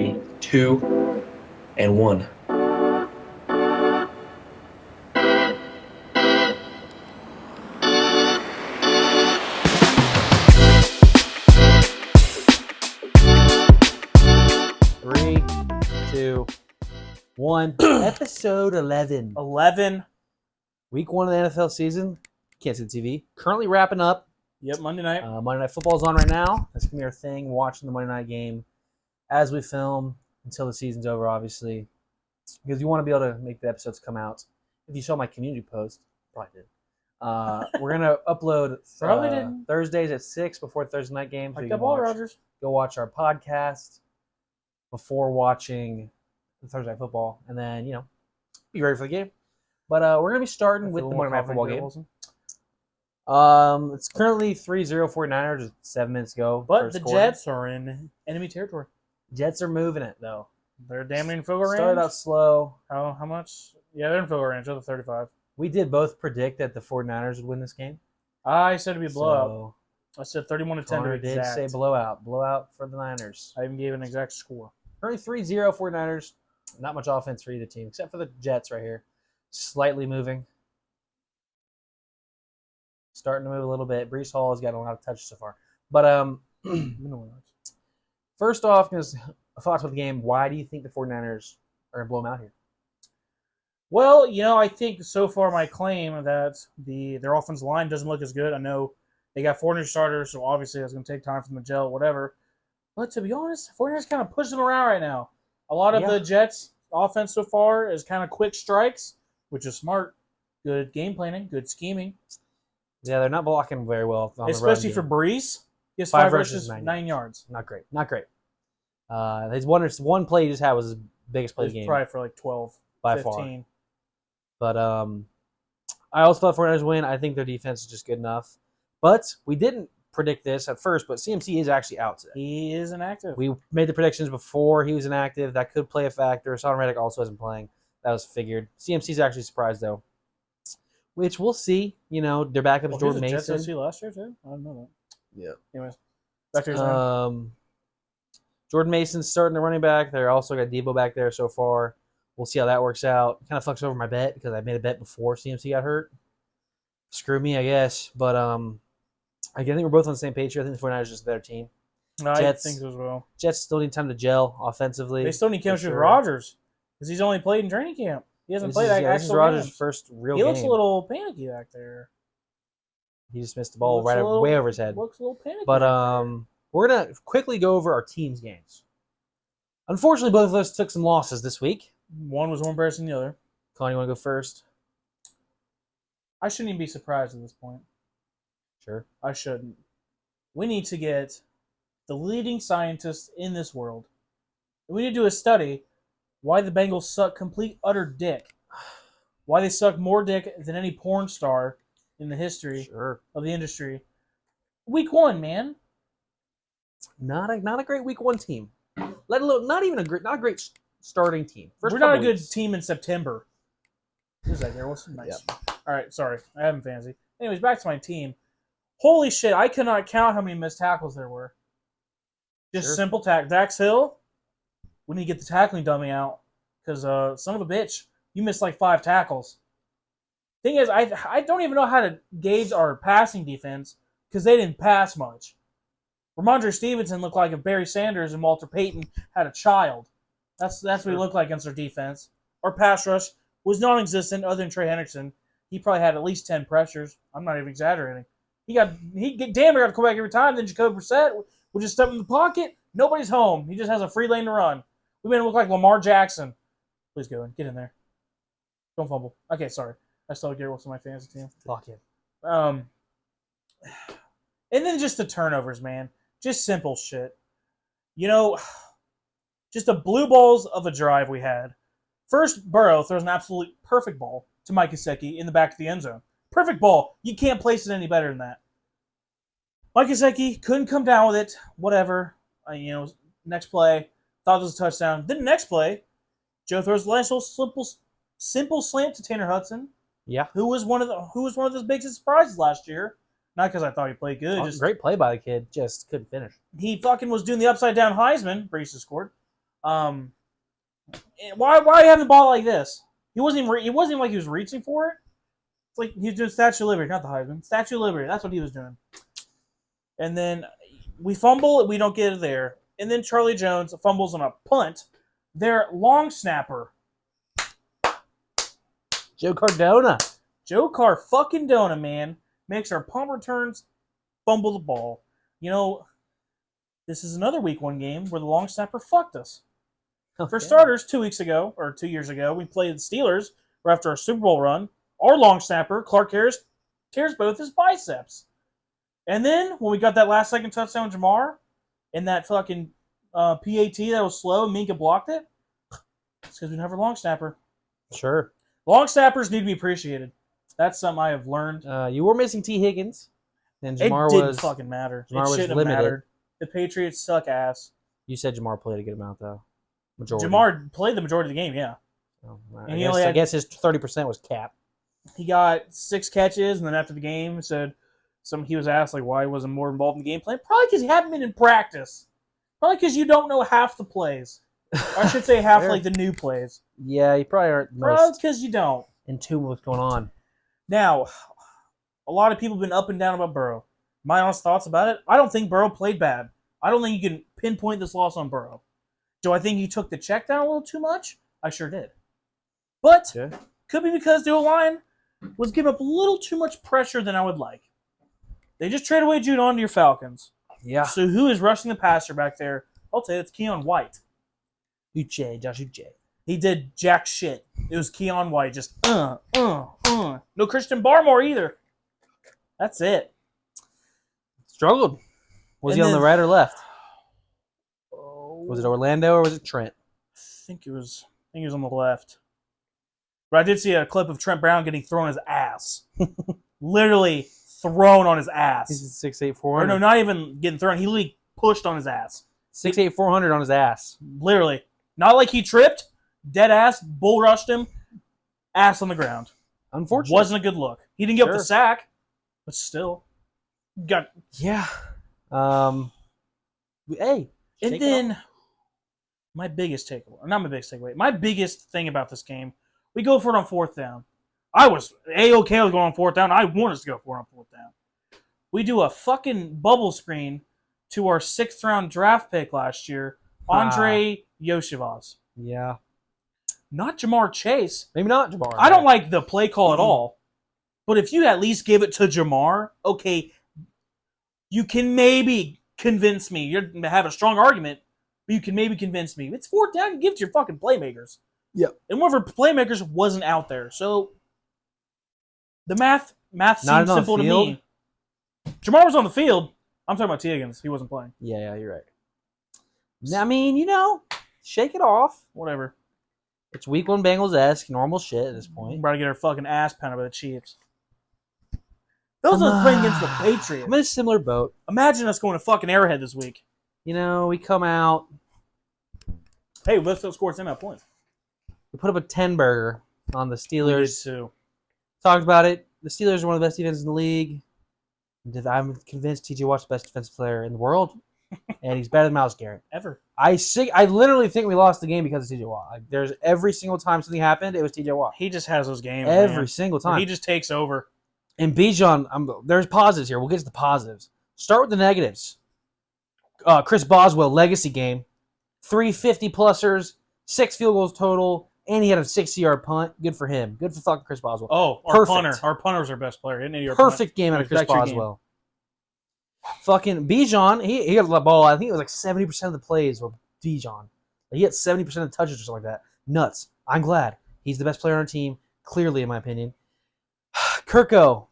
3, 2, and 1. Three, 2, 1. Episode 11. 11. Week 1 of the NFL season. Can't see the TV. Currently wrapping up. Yep, Monday night. Monday Night Football's on right now. That's going to be our thing, watching the Monday night game as we film until the season's over, obviously. Because you want to be able to make the episodes come out. If you saw my community post, probably did. We're going to upload Probably didn't. Thursdays at 6 before Thursday night game. So Like you the can ball, Rogers. go watch our podcast before watching the Thursday Night Football. And then, be ready for the game. But we're going to be starting with the Monday Night Football game. It's currently 3-0 49ers with 7 minutes to go. But the Jets are in enemy territory. Jets are moving it, though. They're damn near in field goal range. Started out slow. How much? Yeah, they're in field goal range. They're the 35. We did both predict that the 49ers would win this game. I said it'd be a blowout. So, I said 31-10 to Connor be did exact. say blowout. Blowout for the Niners. I even gave an exact score. Currently 3-0 49ers. Not much offense for either team, except for the Jets right here. Slightly moving. Starting to move a little bit. Breece Hall has got a lot of touches so far. But first off, thoughts of the game. Why do you think the 49ers are going to blow them out here? Well, I think so far my claim that their offensive line doesn't look as good. I know they got 4 new starters, so obviously that's going to take time for them to gel, whatever. But to be honest, 49ers kind of pushing them around right now. A lot of the Jets' offense so far is kind of quick strikes, which is smart. Good game planning, good scheming. Yeah, they're not blocking very well. Especially for Breece. He has 5 rushes, 9 yards. Not great. His one play he just had was his biggest play of the game. Probably for like 12, by 15. far. But I also thought 49ers win. I think their defense is just good enough. But we didn't predict this at first, but CMC is actually out today. He is inactive. We made the predictions before he was inactive. That could play a factor. Son Reddick also isn't playing. That was figured. CMC's actually surprised, though. Which we'll see. Their backup is Jordan Mason. Jets OC last year, too? I didn't know that. Yeah. Anyways, back to your Jordan Mason's starting the running back. They're also got Debo back there so far. We'll see how that works out. Kind of fucks over my bet because I made a bet before CMC got hurt. Screw me, I guess. But I think we're both on the same page here. I think the 49ers are just a better team. No, I think so as well. Jets still need time to gel offensively. They still need chemistry with Rodgers because he's only played in training camp. He hasn't played that This is Rodgers' first real game. He looks a little panicky back there. He just missed the ball way over his head. Looks a little panicky. But we're going to quickly go over our team's games. Unfortunately, both of us took some losses this week. One was more embarrassing than the other. Colin, you want to go first? I shouldn't even be surprised at this point. Sure. I shouldn't. We need to get the leading scientists in this world. We need to do a study why the Bengals suck complete utter dick. Why they suck more dick than any porn star in the history of the industry. Week 1, man. Not a great week 1 team. Let alone not a great starting team. We're not a good team in September. Who's that girl? Nice. Yeah. All right, sorry. I haven't fancy. Anyways, back to my team. Holy shit, I could not count how many missed tackles there were. Just simple tackle. Dax Hill, we need to get the tackling dummy out. Because son of a bitch, you missed like 5 tackles. Thing is, I don't even know how to gauge our passing defense because they didn't pass much. Ramondre Stevenson looked like if Barry Sanders and Walter Payton had a child. That's what he looked like against our defense. Our pass rush was non-existent other than Trey Hendrickson. He probably had at least 10 pressures. I'm not even exaggerating. He damn near got to come back every time. Then Jacoby Brissett would just step in the pocket. Nobody's home. He just has a free lane to run. We made him look like Lamar Jackson. Please go in. Get in there. Don't fumble. Okay, sorry. I still get what's on my fantasy team. Lock in. And then just the turnovers, man. Just simple shit. Just the blue balls of a drive we had. First, Burrow throws an absolutely perfect ball to Mike Gesicki in the back of the end zone. Perfect ball. You can't place it any better than that. Mike Gesicki couldn't come down with it. Whatever. Next play, thought it was a touchdown. Then the next play, Joe throws a nice little simple slant to Tanner Hudson. Yeah. Who was one of those biggest surprises last year. Not because I thought he played good. Great play by the kid. Just couldn't finish. He fucking was doing the upside down Heisman. Breece scored. Why are you having the ball like this? He wasn't even like he was reaching for it. It's like he was doing Statue of Liberty, not the Heisman. Statue of Liberty. That's what he was doing. And then we fumble, we don't get it there. And then Charlie Jones fumbles on a punt. Their long snapper, Joe Cardona. Joe Carr fucking Dona, man, makes our punt returns fumble the ball. You know, this is another week 1 game where the long snapper fucked us. For starters, 2 weeks ago, or 2 years ago, we played the Steelers right after our Super Bowl run. Our long snapper, Clark Harris, tears both his biceps. And then, when we got that last second touchdown, Jamar, and that fucking PAT that was slow, and Minka blocked it, it's because we didn't have a long snapper. Sure. Long snappers need to be appreciated. That's something I have learned. You were missing T. Higgins. And It Jamar didn't was fucking matter. Jamar It was shouldn't have limited. mattered. The Patriots suck ass. You said Jamar played a good amount though. Majority. Jamar played the majority of the game, yeah. Oh, And he only had- I guess his 30% was cap. He got 6 catches, and then after the game, he was asked like why he wasn't more involved in the game plan. Probably because he hadn't been in practice. Probably because you don't know half the plays. Or I should say half Fair. like the new plays. Yeah, you probably aren't Probably most because you don't. in tune with what's going on. Now, a lot of people have been up and down about Burrow. My honest thoughts about it, I don't think Burrow played bad. I don't think you can pinpoint this loss on Burrow. Do I think he took the check down a little too much? I sure did. But Yeah. could be because the O-line was giving up a little too much pressure than I would like. They just traded away Judon to your Falcons. Yeah. So who is rushing the passer back there? I'll tell you, it's Keon White. Josh Uche. He did jack shit. It was Keon White, just No Christian Barmore either. That's it. Struggled. Was And he on the then- right or left? Oh, Was it Orlando or was it Trent? I think he was on the left. But I did see a clip of Trent Brown getting thrown his ass. Literally thrown on his ass. He's 6'8", Or 400. no, not even getting thrown. He literally pushed on his ass. 6'8", 400 on his ass. Literally. Not like he tripped. Dead ass. Bull rushed him. Ass on the ground. Unfortunately. Wasn't a good look. He didn't get up the Sure. sack. But still. Got. Yeah. Hey. And shake it then off. my biggest takeaway. Not my biggest takeaway. My biggest thing about this game. We go for it on 4th down. I was A-okay with going on 4th down. I want us to go for it on 4th down. We do a fucking bubble screen to our 6th round draft pick last year, Andre Yoshivas. Yeah. Not Jamar Chase. Maybe not Jamar. I don't like the play call at all. But if you at least give it to Jamar, okay, you can maybe convince me. You have a strong argument, but you can maybe convince me. It's 4th down. You give it to your fucking playmakers. Yep. And one of our playmakers wasn't out there. So the math Not seems on the simple to field? me. Jamar was on the field. I'm talking about T. Higgins. He wasn't playing. Yeah, you're right. I mean, shake it off. Whatever. It's week 1 Bengals-esque, normal shit at this We're point. about to get our fucking ass pounded by the Chiefs. Those are playing against the Patriots. I'm in a similar boat. Imagine us going to fucking Arrowhead this week. We come out, Hey, let's still score 10 points. we put up a 10-burger on the Steelers. Too. Talked about it. The Steelers are one of the best defenses in the league. I'm convinced TJ Watt's the best defensive player in the world, and he's better than Myles Garrett. Ever. I literally think we lost the game because of TJ Watt. Like, there's every single time something happened, it was TJ Watt. He just has those games. Every man. single Where time. he just takes over. And Bijan, there's positives here. We'll get to the positives. Start with the negatives. Chris Boswell, legacy game. 3 50-plussers, 6 field goals total, and he had a 60-yard punt. Good for him. Good for fucking Chris Boswell. Oh, our Perfect. punter. Our punter's our best player. Isn't he? Our Perfect game out of Chris Back to your game. Boswell. Fucking Bijan, he got the ball. I think it was like 70% of the plays were Bijan. He had 70% of the touches or something like that. Nuts. I'm glad. He's the best player on our team, clearly, in my opinion. Kirko.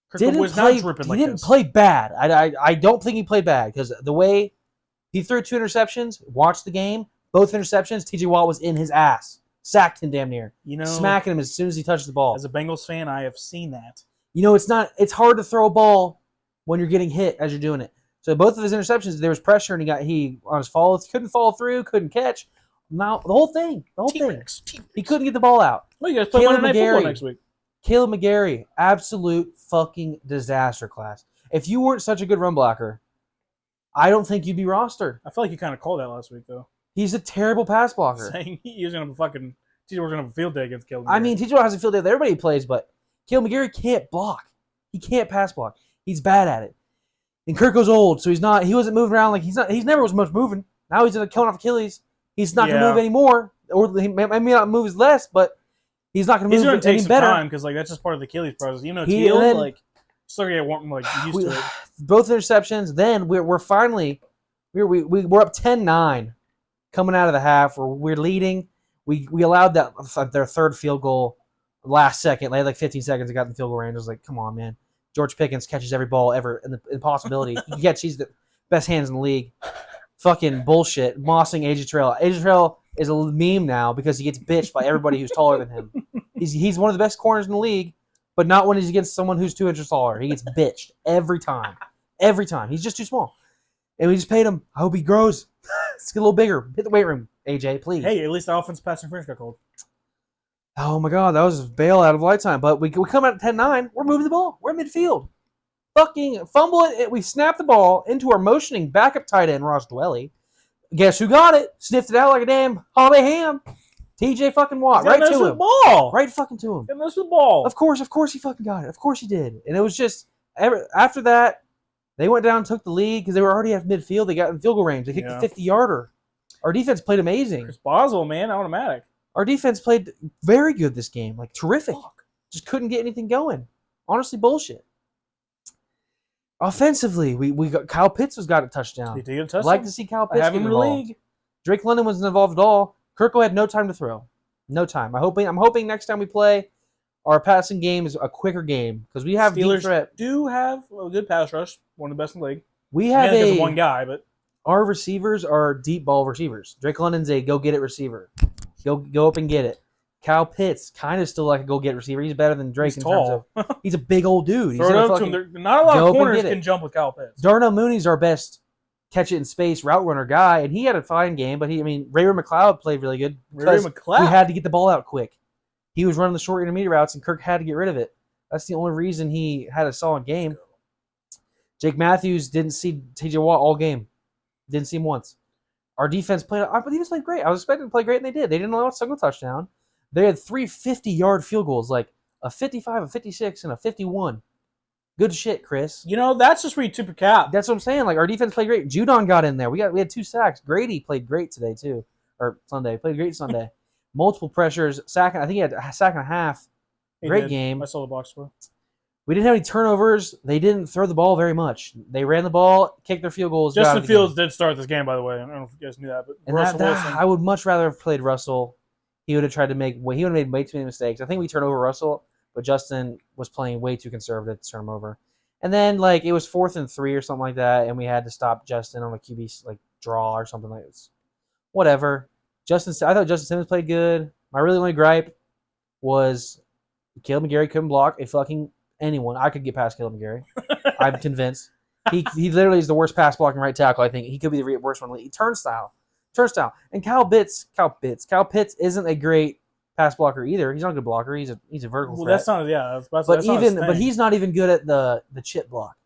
Kirk was not dripping like he didn't this. play bad. I don't think he played bad because the way he threw 2 interceptions, watched the game, both interceptions, TJ Watt was in his ass. Sacked him damn near. Smacking him as soon as he touched the ball. As a Bengals fan, I have seen that. It's hard to throw a ball when you're getting hit as you're doing it. So both of his interceptions, there was pressure and he on his follow, couldn't follow through, couldn't catch. Now the whole thing. T-Rex. He couldn't get the ball out. Well, you guys play Caleb Monday Night Football McGarry. next week. Caleb McGarry, absolute fucking disaster class. If you weren't such a good run blocker, I don't think you'd be rostered. I feel like you kind of called that last week, though. He's a terrible pass blocker. Saying he was going to fucking... TJ was going to have a field day against Caleb. I mean, TJ has a field day with everybody he plays, but Caleb McGarry can't block. He can't pass block. He's bad at it. And Kirk goes old, so he wasn't moving around like he never was much moving. Now he's killing off Achilles. He's not going to move anymore. Or he may not move as less, but he's not going to move any better. He's going to take some time because that's just part of the Achilles process. You know, Teal, still going to get used to it. Both interceptions. Then we're finally we're up 10-9 coming out of the half. We're leading. We allowed their third field goal last second. They had like 15 seconds. They got in the field goal range. I was like, come on, man. George Pickens catches every ball ever in the impossibility. He catches the best hands in the league. Fucking bullshit. Mossing AJ Terrell. AJ Terrell is a meme now because he gets bitched by everybody who's taller than him. He's one of the best corners in the league, but not when he's against someone who's 2 inches taller. He gets bitched every time. Every time. He's just too small. And we just paid him. I hope he grows. Let's get a little bigger. Hit the weight room, AJ, please. Hey, at least the offense pass interference got called. Oh, my God. That was a bail out of lifetime. But we come out at 10-9. We're moving the ball. We're in midfield. Fucking fumble it. We snap the ball into our motioning backup tight end, Ross Dwelly. Guess who got it? Sniffed it out like a damn holiday ham. TJ fucking Watt. Right to him. Ball. Right fucking to him. And this was ball. Of course he fucking got it. Of course he did. And it was just, after that, they went down and took the lead because they were already at midfield. They got in field goal range. They kicked the 50-yarder. Our defense played amazing. Chris Boswell, man, automatic. Our defense played very good this game. Like, terrific. Just couldn't get anything going. Honestly, bullshit. Offensively, we got Kyle Pitts got a touchdown. He did get a touchdown. I'd like to see Kyle Pitts have get him in the involved. league. Drake London wasn't involved at all. Kirko had no time to throw. No time. I'm hoping next time we play, our passing game is a quicker game because we have Steelers deep threat. Do have a good pass rush, one of the best in the league. We have one guy, but our receivers are deep ball receivers. Drake London's a go get it receiver. Go up and get it. Kyle Pitts kind of still like a go get receiver. He's better than Drake he's in tall. terms of he's a big old dude. Throw it up to him. Not a lot of corners can jump with Kyle Pitts. Darnell Mooney's our best catch it in space route runner guy, and he had a fine game. But Ray-Ray McLeod played really good. Ray-Ray McLeod. We had to get the ball out quick. He was running the short intermediate routes, and Kirk had to get rid of it. That's the only reason he had a solid game. Jake Matthews didn't see T.J. Watt all game. Didn't see him once. Our defense played great. I was expecting to play great, and they did. They didn't allow a single touchdown. They had 3 50-yard field goals, like a 55, a 56, and a 51. Good shit, Chris. That's just where you tip your cap. That's what I'm saying. Like, our defense played great. Judon got in there. We had 2 sacks. Grady played great today, too. Or Sunday. Played great Sunday. Multiple pressures. I think he had a sack and a half. Great game. I saw the box score. We didn't have any turnovers. They didn't throw the ball very much. They ran the ball, kicked their field goals. Justin Fields did start this game, by the way. I don't know if you guys knew that, but Russell Wilson. I would much rather have played Russell. He would have made way too many mistakes. I think we turned over Russell, but Justin was playing way too conservative to turn him over. And then it was 4th and 3 or something like that, and we had to stop Justin on a QB draw or something like this. Whatever. I thought Justin Simmons played good. My really only gripe was Caleb McGarry couldn't block a fucking anyone. I could get past Caleb McGarry. I'm convinced. He literally is the worst pass blocking right tackle. I think he could be the worst one. Turnstile. And Kyle Pitts isn't a great pass blocker either. He's not a good blocker. He's a vertical threat. That's not but he's not even good at the chip block,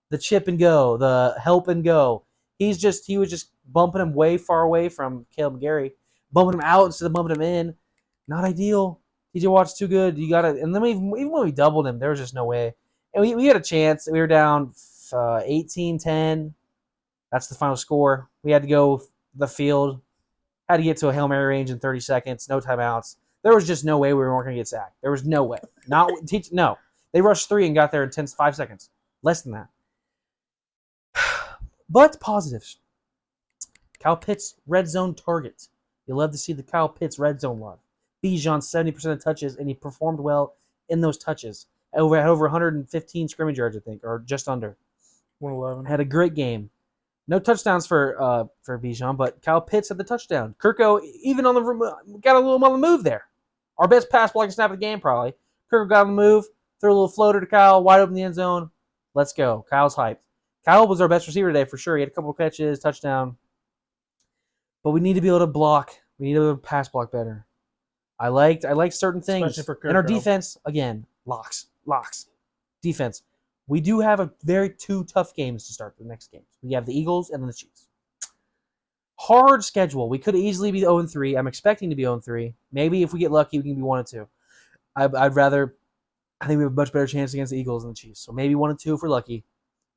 the chip and go, the help and go. He was just bumping him way far away from Caleb McGarry, bumping him out instead of bumping him in. Not ideal. TJ Watt's too good. You gotta, and then even when we doubled him, there was just no way. And we had a chance. We were down 18-10. That's the final score. We had to go the field. Had to get to a Hail Mary range in 30 seconds. No timeouts. There was just no way we weren't going to get sacked. There was no way. No. They rushed 3 and got there in 5 seconds. Less than that. But positives. Kyle Pitts, red zone target. You love to see the Kyle Pitts red zone love. Bijan, 70% of touches, and he performed well in those touches. Had over 115 scrimmage yards, I think, or just under. 111. Had a great game. No touchdowns for Bijan, but Kyle Pitts had the touchdown. Kirko, even got a little on the move there. Our best pass blocking snap of the game, probably. Kirko got on the move, threw a little floater to Kyle, wide open in the end zone. Let's go. Kyle's hyped. Kyle was our best receiver today for sure. He had a couple of catches, touchdown. But we need to be able to block. We need to be able to pass block better. I liked certain things. Especially for Kirko. And our defense, again, locks. Defense. we do have a very two tough games to start the next games. We have the Eagles and then the Chiefs. Hard schedule. We could easily be 0-3. I'm expecting to be 0-3. Maybe if we get lucky, we can be 1-2. I'd rather. I think we have a much better chance against the Eagles than the Chiefs. So maybe 1-2 if we're lucky.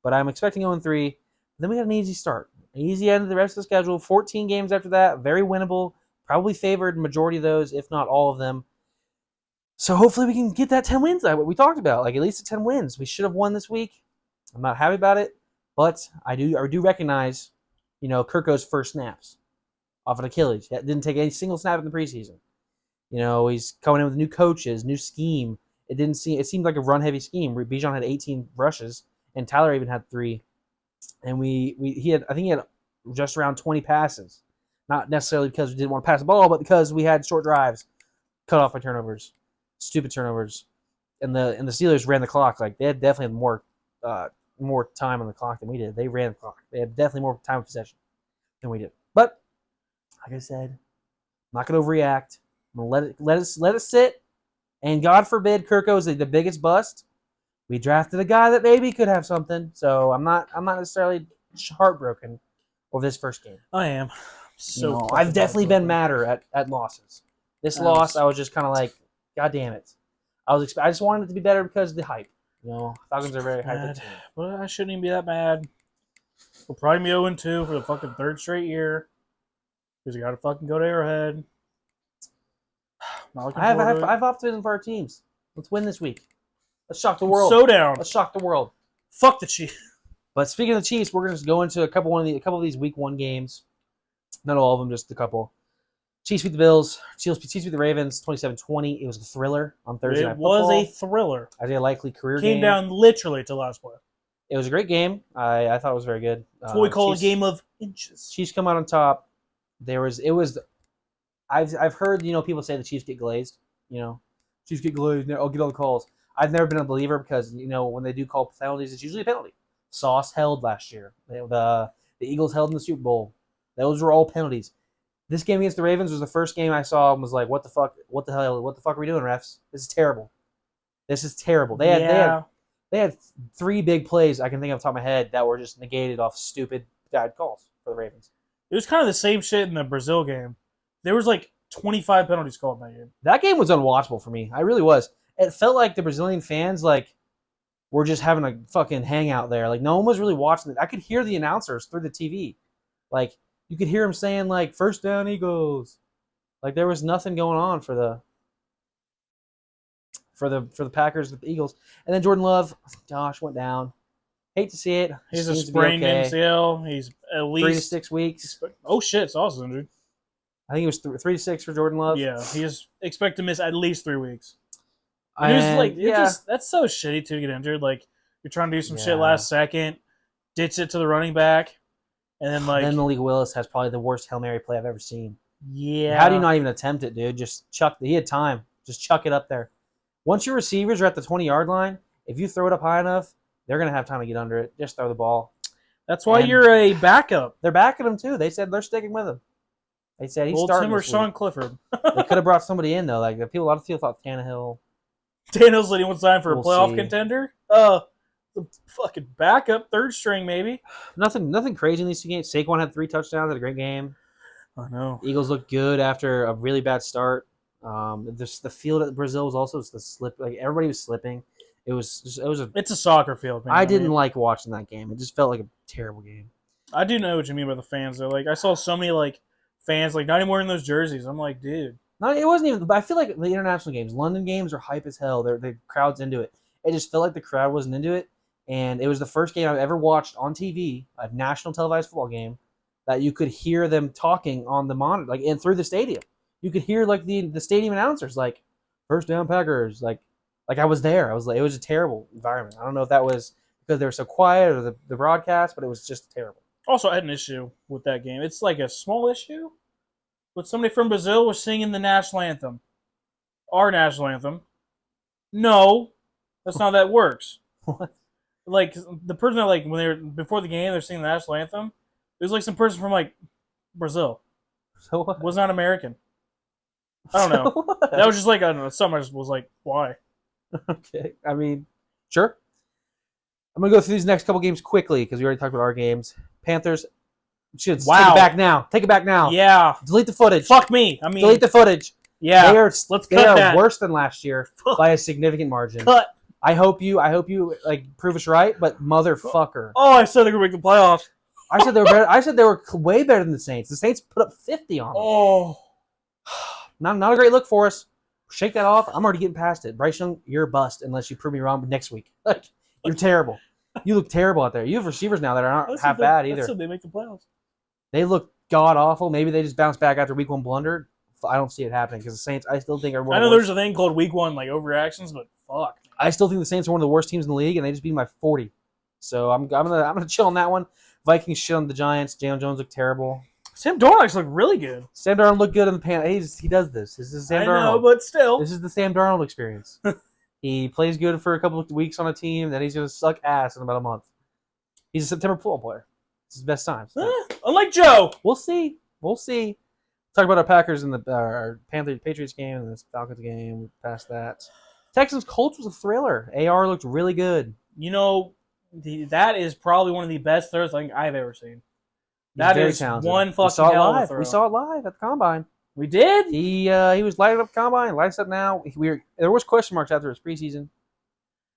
But I'm expecting 0-3. Then we got an easy start. An easy end of the rest of the schedule. 14 games after that. Very winnable. Probably favored majority of those, if not all of them. So hopefully we can get that 10 wins. What we talked about. Like at least 10 wins. We should have won this week. I'm not happy about it. But I do recognize, Kirko's first snaps off an Achilles. That didn't take any single snap in the preseason. He's coming in with new coaches, new scheme. It seemed like a run-heavy scheme. Bijan had 18 rushes, and Tyler even had 3. And he had just around 20 passes. Not necessarily because we didn't want to pass the ball, but because we had short drives, cut off by turnovers, stupid turnovers, and the Steelers ran the clock. Like they had definitely more time on the clock than we did. They ran the clock. They had definitely more time of possession than we did. But like I said, I'm not gonna overreact. I'm gonna let it sit. And God forbid Kirko is the biggest bust. We drafted a guy that maybe could have something. So I'm not necessarily heartbroken over this first game. I am. So I've definitely been madder at losses. This loss, I was just kind of like, God damn it. I just wanted it to be better because of the hype. Falcons are very hyped team. But I shouldn't even be that mad. We'll probably be 0-2 for the fucking third straight year. Because you got to fucking go to Arrowhead. I have optimism for our teams. Let's win this week. Let's shock the world. So down. Let's shock the world. Fuck the Chiefs. But speaking of the Chiefs, we're going to go into a couple of these week 1 games. Not all of them, just a couple. Chiefs beat the Bills. Chiefs beat the Ravens 27-20. It was a thriller on Thursday Night Football. It was a thriller. Isaiah Likely career game. Came down literally to last play. It was a great game. I thought it was very good. That's what we call a game of inches. Chiefs come out on top. I've heard people say the Chiefs get glazed. Chiefs get glazed. I'll get all the calls. I've never been a believer because when they do call penalties, it's usually a penalty. Sauce held last year. The Eagles held in the Super Bowl. Those were all penalties. This game against the Ravens was the first game I saw and was like, what the fuck? What the hell? What the fuck are we doing, refs? This is terrible. They had 3 big plays I can think of off the top of my head that were just negated off stupid bad calls for the Ravens. It was kind of the same shit in the Brazil game. There was like 25 penalties called in that game. That game was unwatchable for me. I really was. It felt like the Brazilian fans were just having a fucking hangout there. Like no one was really watching it. I could hear the announcers through the TV. Like you could hear them saying like first down Eagles. Like there was nothing going on for the Packers with the Eagles. And then Jordan Love, gosh, went down. Hate to see it. He's a sprained MCL. He's at least 3 to 6 weeks. Oh shit, Sauce injured. I think it was 3 to 6 for Jordan Love. Yeah, he is expected to miss at least 3 weeks. That's so shitty to get injured. Like you're trying to do some shit last second, ditch it to the running back, and then then Malik Willis has probably the worst Hail Mary play I've ever seen. Yeah. How do you not even attempt it, dude? He had time. Just chuck it up there. Once your receivers are at the 20-yard line, if you throw it up high enough, they're going to have time to get under it. Just throw the ball. That's why you're a backup. They're backing him, too. They said they're sticking with him. They said he's starting Tim or Sean Clifford. They could have brought somebody in, though. Like a lot of people thought Tannehill. Tannehill's letting one sign for a playoff contender? The fucking backup, third string, maybe. Nothing crazy in these 2 games. Saquon had 3 touchdowns. Had a great game. I know. Eagles looked good after a really bad start. The field at Brazil was also the slip. Like everybody was slipping. It's a soccer field, man. I didn't like watching that game. It just felt like a terrible game. I do know what you mean by the fans though. Like I saw so many fans not even wearing those jerseys. I'm like, dude. No, it wasn't even. But I feel like the international games, London games, are hype as hell. The crowd's into it. It just felt like the crowd wasn't into it, and it was the first game I've ever watched on TV, a national televised football game, that you could hear them talking on the monitor, and through the stadium. You could hear the stadium announcers first down Packers, like I was there. I was it was a terrible environment. I don't know if that was because they were so quiet or the broadcast, but it was just terrible. Also, I had an issue with that game. It's like a small issue, but somebody from Brazil was singing the national anthem, our national anthem. No, that's not how that works. What? The person that when they were before the game, they're singing the national anthem. It was some person from Brazil. So what? Was not American. I don't know. So that was just I don't know. Something I just was why? Okay. I mean, sure. I'm gonna go through these next couple games quickly because we already talked about our games. Panthers should take Wow. it back now. Take it back now. Yeah. Delete the footage. Fuck me. I mean, Delete the footage. yeah. Let's cut they are that. worse than last year by a significant margin. Cut. I hope you like prove us right, but motherfucker. Oh, I said they're gonna make the playoffs. I said they were better. I said they were way better than the Saints. The Saints put up 50 on them. Oh. Not a great look for us. Shake that off. I'm already getting past it. Bryce Young, you're a bust unless you prove me wrong next week. Like, you're terrible. You look terrible out there. You have receivers now that aren't half bad either. So they make the playoffs. They look god awful. Maybe they just bounce back after week 1 blunder. I don't see it happening because the Saints, I still think are one I of know the there's worst. a thing called week 1 like overreactions, but fuck. I still think the Saints are one of the worst teams in the league, and they just beat them by 40. So I'm gonna chill on that one. Vikings shit on the Giants. Jalen Jones looked terrible. Sam Darnold looked really good. Sam Darnold looked good in the pan. He does this. This is Sam I Darnold. know, but still. This is the Sam Darnold experience. He plays good for a couple of weeks on a team, then he's gonna suck ass in about a month. He's a September football player. It's his best time. Unlike Joe. We'll see. Talk about our Packers and our Patriots game and this Falcons game. Past that, Texans Colts was a thriller. AR looked really good. You know, that is probably one of the best throws I think I've ever seen. He's That very is talented. one fucking we saw it hell of a live. throw. We saw it live at the combine. We did? He was lighting up the combine. Lights up now. There was question marks after his preseason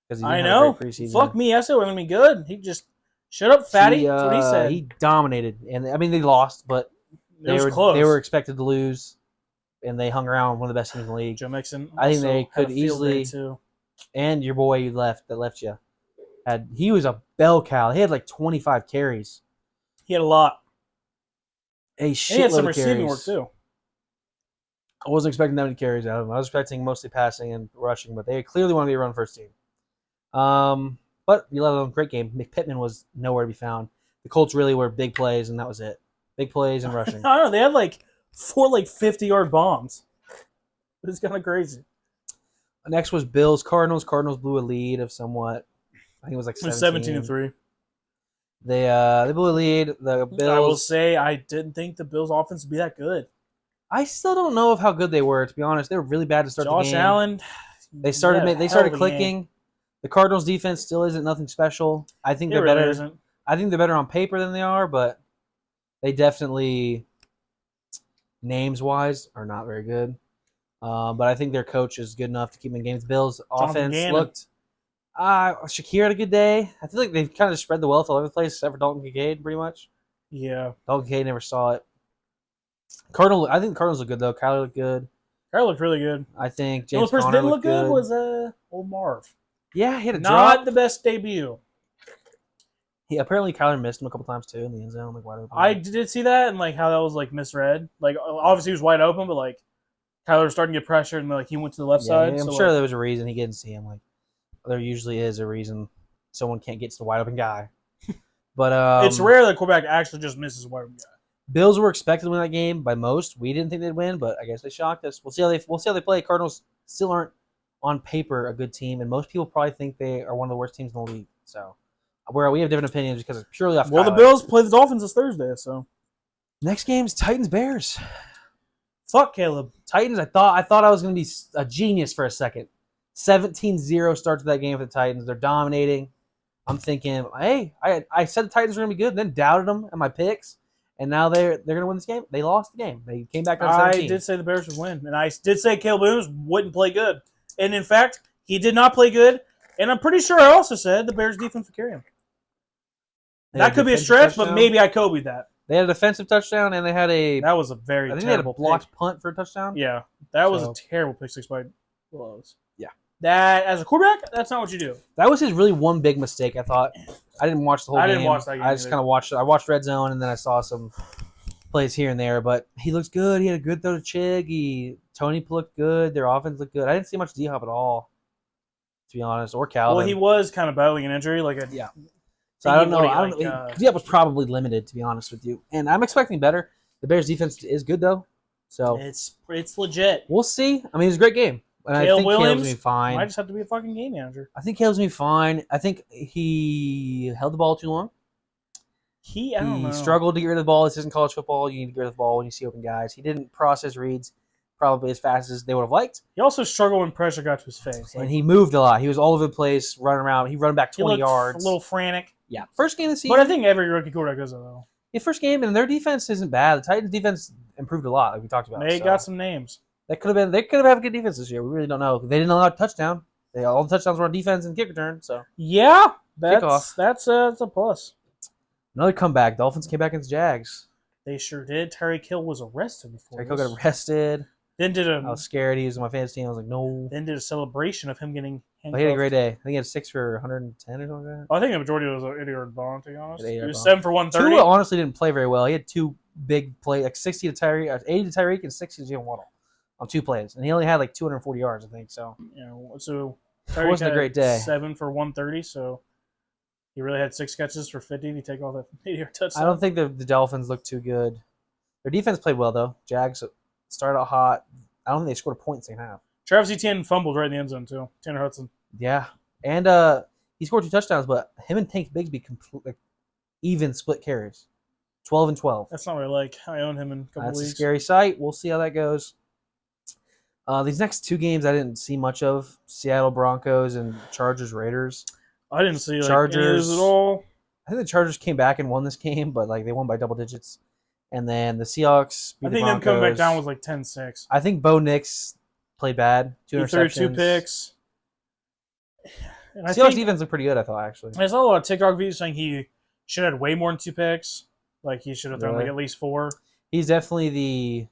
because I know. Preseason. Fuck me. I said we're going to be good. He just, shut up, fatty. That's what he said. He dominated, and I mean they lost, but it was close. They were expected to lose, and they hung around one of the best teams in the league. Joe Mixon. I think also they had could a field day, easily. too. And your boy that left you, he was a bell cow. He had like 25 carries. He had a lot. A And he had some shitload of receiving carries. work, too. I wasn't expecting that many carries out of him. I was expecting mostly passing and rushing, but they clearly want to be a run first team. But you let alone great game. Pittman was nowhere to be found. The Colts really were big plays, and that was it. Big plays and rushing. I don't know. They had like 4 50-yard bombs. It was kind of crazy. Next was Bills Cardinals. Cardinals blew a lead of somewhat. I think it was like It was 17. 17-3. They blew a lead. The Bills. I will say I didn't think the Bills' offense would be that good. I still don't know of how good they were. To be honest, they were really bad to start the Josh game. Allen. They started he had a they hell started of a game. clicking. The Cardinals defense still isn't nothing special. I think It they're really better. isn't. I think they're better on paper than they are, but they definitely names wise are not very good. But I think their coach is good enough to keep them in games. Bills Jonathan offense Gannon. looked. Shakir had a good day. I feel like they've kind of spread the wealth all over the place, except for Dalton Kincaid, pretty much. Yeah. Dalton Kincaid never saw it. I think the Cardinals look good though. Kyler looked good. Kyler looked really good. I think The only James person Conner that didn't look looked good was old Marv. yeah, he had a Not drop. the best debut. Apparently Kyler missed him a couple times too in the end zone, like wide open. I did see that and like how that was like misread. Like obviously he was wide open, but like Kyler was starting to get pressured and like he went to the left side. I'm so, sure like, there was a reason he didn't see him. Like there usually is a reason someone can't get to the wide open guy. But it's rare that a quarterback actually just misses a wide open guy. Bills were expected to win that game by most. We didn't think they'd win, but I guess they shocked us. We'll see how they play. Cardinals still aren't on paper a good team, and most people probably think they are one of the worst teams in the league. So we have different opinions because it's purely off. Well, the Kyler. Bills play the Dolphins this Thursday, so Next game is Titans Bears. fuck Caleb. Titans. I thought I was going to be a genius for a second. 17-0 start to that game for the Titans. They're dominating. I'm thinking, hey, I said the Titans were going to be good, then doubted them in my picks, and now they're going to win this game. They lost the game. They came back down to 17. I did say the Bears would win, and I did say Caleb Williams wouldn't play good, and in fact, he did not play good. And I'm pretty sure I also said the Bears defense would carry him. They had That could be a defensive stretch, touchdown. but maybe I Kobe'd that. They had a defensive touchdown, and they had That was a very I think they had a terrible blocked pick. punt for a touchdown. Yeah, that was So- a terrible pick six by Willows. Yeah. That, as a quarterback, that's not what you do. That was his really one big mistake, I thought. I didn't watch the whole game. I didn't watch that game I just either. kind of watched it. I watched Red Zone, and then I saw some plays here and there, but he looks good. He had a good throw to Chig. Tony looked good. Their offense looked good. I didn't see much D-Hop at all, to be honest, or Calvin. Well, he was kind of battling an injury. Yeah. So I don't know. What do you D-Hop was probably limited, to be honest with you. And I'm expecting better. The Bears' defense is good, though. So It's legit. we'll see. I mean, it's a great game. And I Caleb think Caleb's Williams going to be fine. Might just have to be a fucking game manager. I think Caleb's going to be fine. I think he held the ball too long. I don't know. He struggled to get rid of the ball. This isn't college football. You need to get rid of the ball when you see open guys. He didn't process reads. probably as fast as they would have liked. He also struggled when pressure got to his face. And he moved a lot. He was all over the place, running around. He run back he 20 looked yards. a little frantic. Yeah, first game of the season. But I think every rookie quarterback does it, though. The first game, and their defense isn't bad. The Titans' defense improved a lot, like we talked about. They got some names. They could have had a good defense this year. We really don't know. They didn't allow a touchdown. All the touchdowns were on defense and kick return. So yeah, Kickoff. that's a plus. Another comeback. Dolphins came back against Jags. They sure did. Tyreek Hill was arrested before. Tyreek Hill got arrested. Then did I was scared. He was on my fantasy team. I was like, no. Then did a celebration of him getting handcuffed. But he had a great day. I think he had 6 for 110 or something like that. I think the majority was an 80-yard bomb, to be honest. He He had was bomb. 7 for 130. Tua honestly didn't play very well. He had 2 big plays, like 60 to Tyreek, 80 to Tyreek, and 60 to Jalen Waddle on 2 plays. And he only had like 240 yards, I think. So So it wasn't a great day. 7 for 130, so he really had 6 catches for 50 to take all that 80-yard touchdown. I don't think the Dolphins looked too good. Their defense played well, though. Jags started out hot. I don't think they scored a point in the second half. Travis Etienne fumbled right in the end zone, too. Tanner Hudson. Yeah. And he scored 2 touchdowns, but him and Tank Bigsby even split carries. 12 and 12. That's not what I like. I own him in a couple That's leagues. a scary sight. We'll see how that goes. These next 2 games I didn't see much of. Seattle Broncos and Chargers Raiders. I didn't see any of Chargers this at all. I think the Chargers came back and won this game, but they won by double digits. And then the Seahawks beat I the think them Broncos. coming back down was like 10-6. I think Bo Nix played bad. 2 He threw 2 interceptions. picks. And I Seahawks think defense looked pretty good, I thought, actually. I saw a lot of TikTok videos saying he should have had way more than 2 picks. Like he should have thrown Really? like at least 4. He's definitely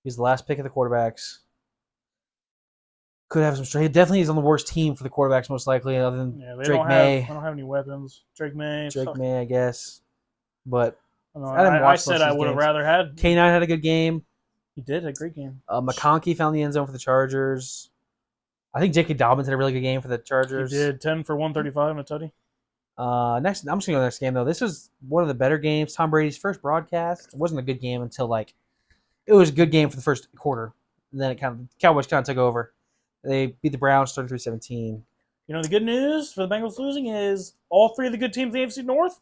he's the last pick of the quarterbacks. Could have some strength. He definitely is on the worst team for the quarterbacks, most likely, other than Yeah, they Drake May. don't have any weapons. Drake May. Drake May, I guess. But I, didn't I watch said most of I these would have games. rather had. K9 had a good game. He did a great game. McConkey found the end zone for the Chargers. I think J.K. Dobbins had a really good game for the Chargers. He did 10 for 135 and a tutty. Next, I'm just gonna go to the next game though. This was one of the better games. Tom Brady's first broadcast. It wasn't a good game until it was a good game for the first quarter. And then Cowboys kind of took over. They beat the Browns 33-17. You know, the good news for the Bengals losing is all 3 of the good teams in the AFC North,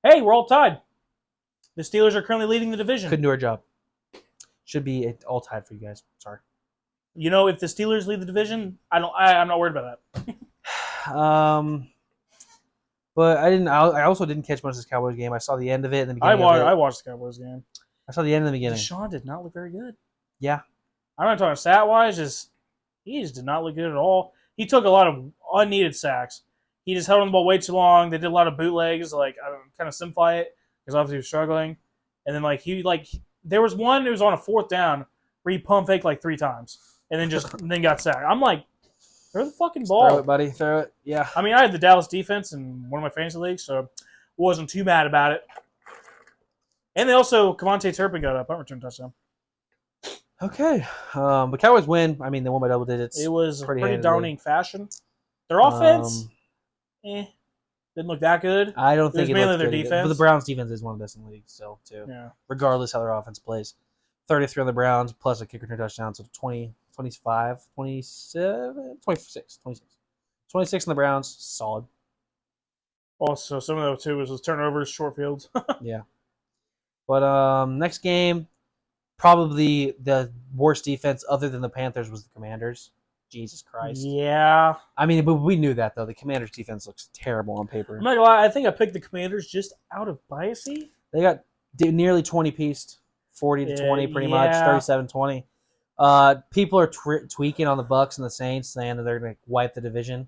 hey, we're all tied. The Steelers are currently leading the division. Couldn't do our job. Should be all tied for you guys. Sorry. You know, if the Steelers lead the division, I'm not worried about that. But I also didn't catch much of this Cowboys game. I saw the end of it in the beginning. I watched the Cowboys game. I saw the end in the beginning. Deshaun did not look very good. Yeah. I'm not talking stat-wise, he just did not look good at all. He took a lot of unneeded sacks. He just held on the ball way too long. They did a lot of bootlegs, I don't kind of simplify it, because obviously he was struggling. And then there was one that was on a 4th down where he pump faked 3 times and then got sacked. I'm like, throw the fucking ball. Throw it, buddy. Throw it. Yeah. I mean, I had the Dallas defense in one of my fantasy leagues, so wasn't too mad about it. And they also, Kevontae Turpin got a punt return touchdown. Okay. But Cowboys win. I mean, they won by double digits. It was pretty pretty handily. dominating fashion. Their offense, didn't look that good. I don't think was mainly looked their good. defense. But the Browns' defense is one of the best in the league still, too. Yeah. Regardless how their offense plays. 33 on the Browns, plus a kick return touchdown, so 20, 25, 27, 26. 26 on the Browns, solid. Also, some of that too was turnovers, short fields. Yeah. But next game, probably the worst defense other than the Panthers was the Commanders. Jesus Christ. Yeah. I mean, but we knew that, though. The Commanders' defense looks terrible on paper. I'm not gonna lie, I think I picked the Commanders just out of biasy. They got nearly 20-pieced, 40 to 20 pretty much, yeah. 37-20. People are tweaking on the Bucks and the Saints, saying that they're going to wipe the division.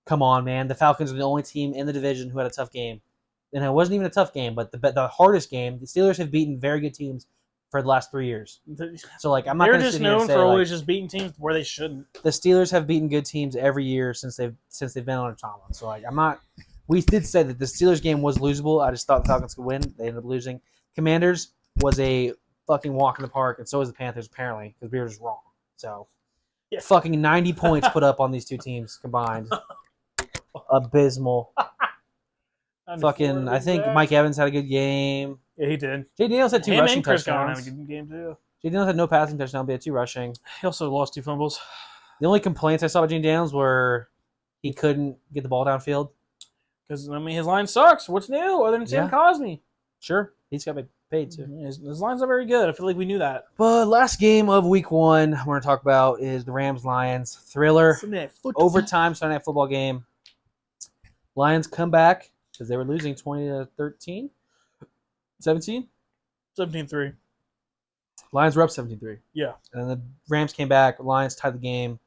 Come on, man. The Falcons are the only team in the division who had a tough game. And it wasn't even a tough game, but the hardest game. The Steelers have beaten very good teams for the last 3 years. So, I'm not They're going to just sit here and known say, for always just beating teams where they shouldn't. the Steelers have beaten good teams every year since they've been on Tomlin. So, I'm not. We did say that the Steelers game was losable. I just thought the Falcons could win. They ended up losing. Commanders was a fucking walk in the park, and so was the Panthers, apparently, because we were just wrong. So, Yeah. fucking 90 points put up on these 2 teams combined. Abysmal. Fucking, I think Mike Evans had a good game. Yeah, he did. Jay Daniels had 2 Him rushing and Chris Godwin touchdowns. had a good game too. Jay Daniels had no passing touchdown, but he had 2 rushing. He also lost 2 fumbles. The only complaints I saw about Jay Daniels were he couldn't get the ball downfield. Because his line sucks. What's new other than Sam Yeah. Cosmi? Sure, he's got to paid to. His line's not very good. I feel like we knew that. But last game of week 1 we're going to talk about is the Rams-Lions thriller. Overtime Sunday Night Football game. Lions come back because they were losing 20-13. 17? 17-3. Lions were up 17-3. Yeah. And then the Rams came back. Lions tied the game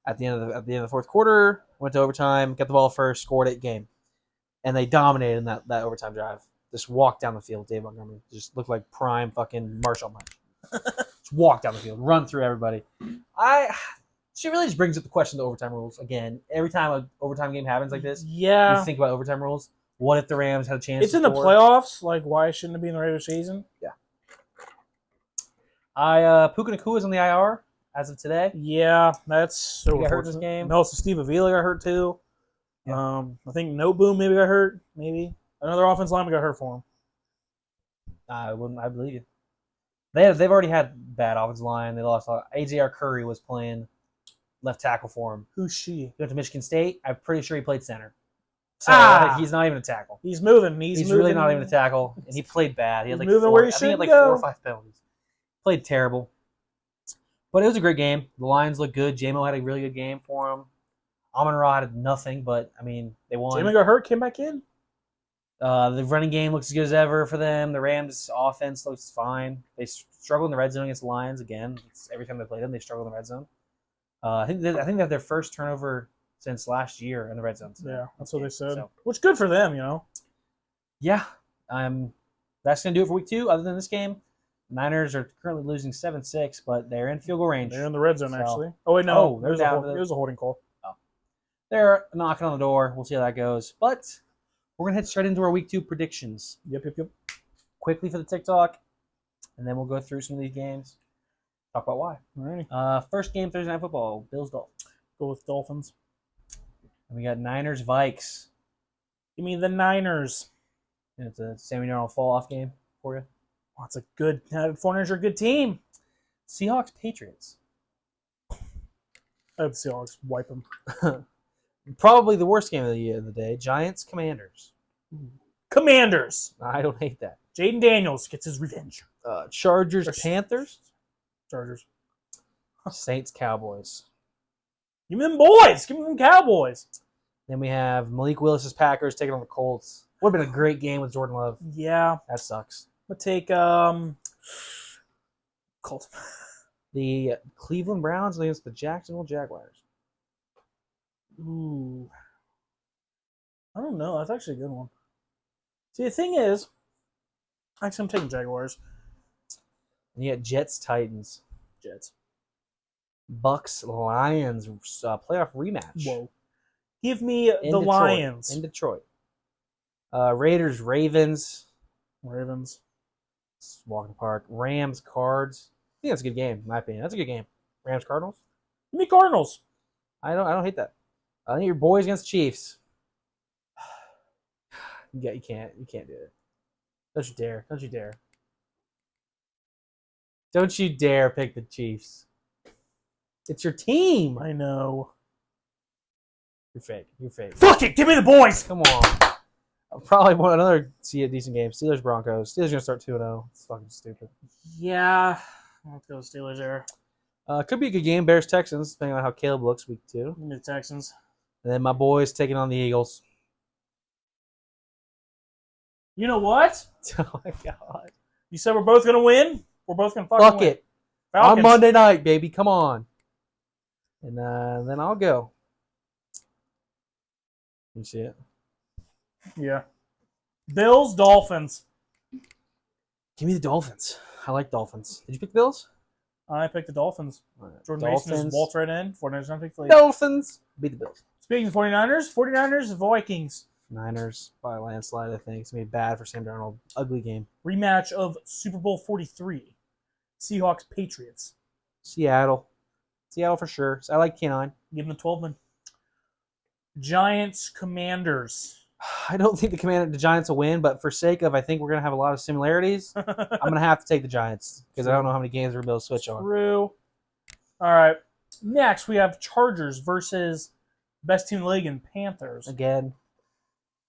at the end of the fourth quarter. Went to overtime. Got the ball first. Scored it. Game. And they dominated in that overtime drive. Just walked down the field. Dave Montgomery just looked like prime fucking Marshall Lynch. Just walk down the field. Run through everybody. She really just brings up the question of the overtime rules again. Every time an overtime game happens like this, yeah, you think about overtime rules. What if the Rams had a chance? It's in the playoffs. Like, why shouldn't it be in the regular season? Yeah. Puka Nakua's on the IR as of today. Yeah, that's so. He got hurt this game. No, so Steve Avila got hurt too. Yeah. I think No Boom maybe got hurt. Maybe another offensive lineman got hurt for him. I believe you. They've already had bad offensive line. They lost. AJR Curry was playing left tackle for him. Who's she? He went to Michigan State. I'm pretty sure he played center. So he's not even a tackle. He's moving. He's moving. really not even a tackle, and he played bad. He had like moving four, where he I think he had like should 4 or go. 5 penalties. Played terrible, but it was a great game. The Lions looked good. J-Mo had a really good game for him. Amon-Ra had nothing, but I mean they won. J-Mo got hurt, came back in. The running game looks as good as ever for them. The Rams' offense looks fine. They struggled in the red zone against the Lions again. Every time they played them, they struggled in the red zone. I think they have their first turnover since last year in the red zone. Yeah, that's what they said. So, which good for them, you know. Yeah, that's gonna do it for week 2. Other than this game, Niners are currently losing 7-6, but they're in field goal range. They're in the red zone So- actually. Oh wait, no, they're it was a holding call. They're knocking on the door. We'll see how that goes. But we're gonna head straight into our week 2 predictions. Yep. Quickly for the TikTok, and then we'll go through some of these games. Talk about why. Alrighty. First game Thursday Night Football. Bills Dolphins. Go with Dolphins. And we got Niners Vikes. Give me the Niners. And it's a semi-normal fall-off game for you. Oh, it's a good. 49ers are a good team. Seahawks Patriots. I hope the Seahawks wipe them. Probably the worst game of the day. Giants Commanders. Commanders. I don't hate that. Jaden Daniels gets his revenge. Chargers Or- Panthers. Chargers. Saints Cowboys. Give me them boys. Give me them Cowboys. Then we have Malik Willis's Packers taking on the Colts. Would have been a great game with Jordan Love. Yeah. That sucks. I'm gonna take Colts. The Cleveland Browns against the Jacksonville Jaguars. Ooh. I don't know. That's actually a good one. See, the thing is, actually, I'm taking Jaguars. And you got Jets Titans. Jets. Bucks Lions playoff rematch. Whoa. Give me In the Detroit. Lions. In Detroit. Raiders Ravens. Ravens. Walk in the park. Rams Cards. I think that's a good game, in my opinion. That's a good game. Rams Cardinals. Give me Cardinals. I don't hate that. I think your boys against Chiefs. You can't do it. Don't you dare. Don't you dare. Don't you dare pick the Chiefs. It's your team. I know. You're fake. You're fake. Fuck it. Give me the boys. Come on. Probably another decent game. Steelers Broncos. Steelers gonna start 2-0. It's fucking stupid. Yeah. Let's go Steelers there. Could be a good game. Bears Texans, depending on how Caleb looks week 2. Give me the Texans. And then my boys taking on the Eagles. You know what? Oh my god. You said we're both going to win? We're both going to Fuck win. it. Falcons. On Monday night, baby. Come on. And then I'll go. You see it? Yeah. Bills, Dolphins. Give me the Dolphins. I like Dolphins. Did you pick the Bills? I picked the Dolphins. All right. Jordan Mason just waltzed right in. 49ers don't pick the lead. Dolphins. Beat the Bills. Speaking of 49ers, 49ers, Vikings. Niners by a landslide, I think. It's going to be bad for Sam Darnold. Ugly game. Rematch of Super Bowl 43. Seahawks, Patriots. Seattle. Seattle for sure. So I like Kenyon. Give them the 12 win. Giants, Commanders. I don't think the Giants will win, but for sake of, I think we're going to have a lot of similarities, I'm going to have to take the Giants because I don't know how many games we're able to switch on. True. All right. Next, we have Chargers versus best team in the league and Panthers. Again,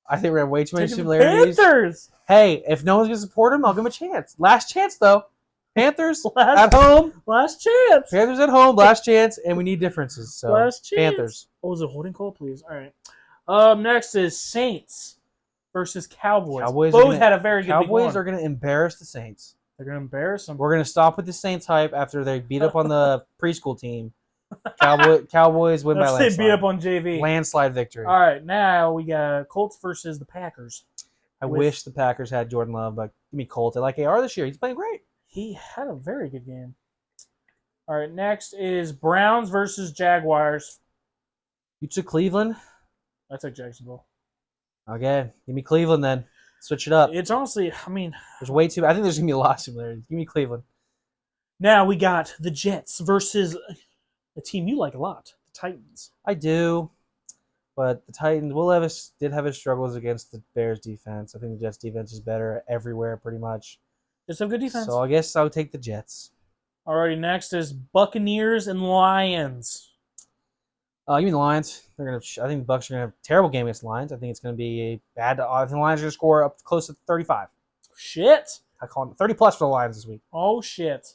I think we have way too many Taking the similarities. Panthers. Hey, if no one's gonna support him, I'll give him a chance. Last chance though. Panthers Last- at home. Last chance. Panthers at home. Last chance, and we need differences. So Last chance. Panthers. What was it? Holding call, please. All right. Next is Saints versus Cowboys. Cowboys Both had a very good week Cowboys one. are gonna embarrass the Saints. They're gonna embarrass them. We're gonna stop with the Saints hype after they beat up on the preschool team. Cowboys win by Let's say landslide. beat up on JV. Landslide victory. All right, now we got Colts versus the Packers. I wish the Packers had Jordan Love, but give me Colts. I like AR this year. He's playing great. He had a very good game. All right, next is Browns versus Jaguars. You took Cleveland? I took Jacksonville. Okay. Give me Cleveland then. Switch it up. It's honestly, I mean, There's way too I think there's gonna be a lot of similarities. Give me Cleveland. now we got the Jets versus a team you like a lot, the Titans. I do. But the Titans, Will Levis did have his struggles against the Bears defense. I think the Jets defense is better everywhere pretty much. It's a good defense. So I guess I'll take the Jets. Alrighty, next is Buccaneers and Lions. You mean the Lions? They're gonna. I think the Bucs are gonna have a terrible game against the Lions. I think it's gonna be a bad. I think the Lions are gonna score up close to 35. Shit. I call it 30 plus for the Lions this week. Oh, shit.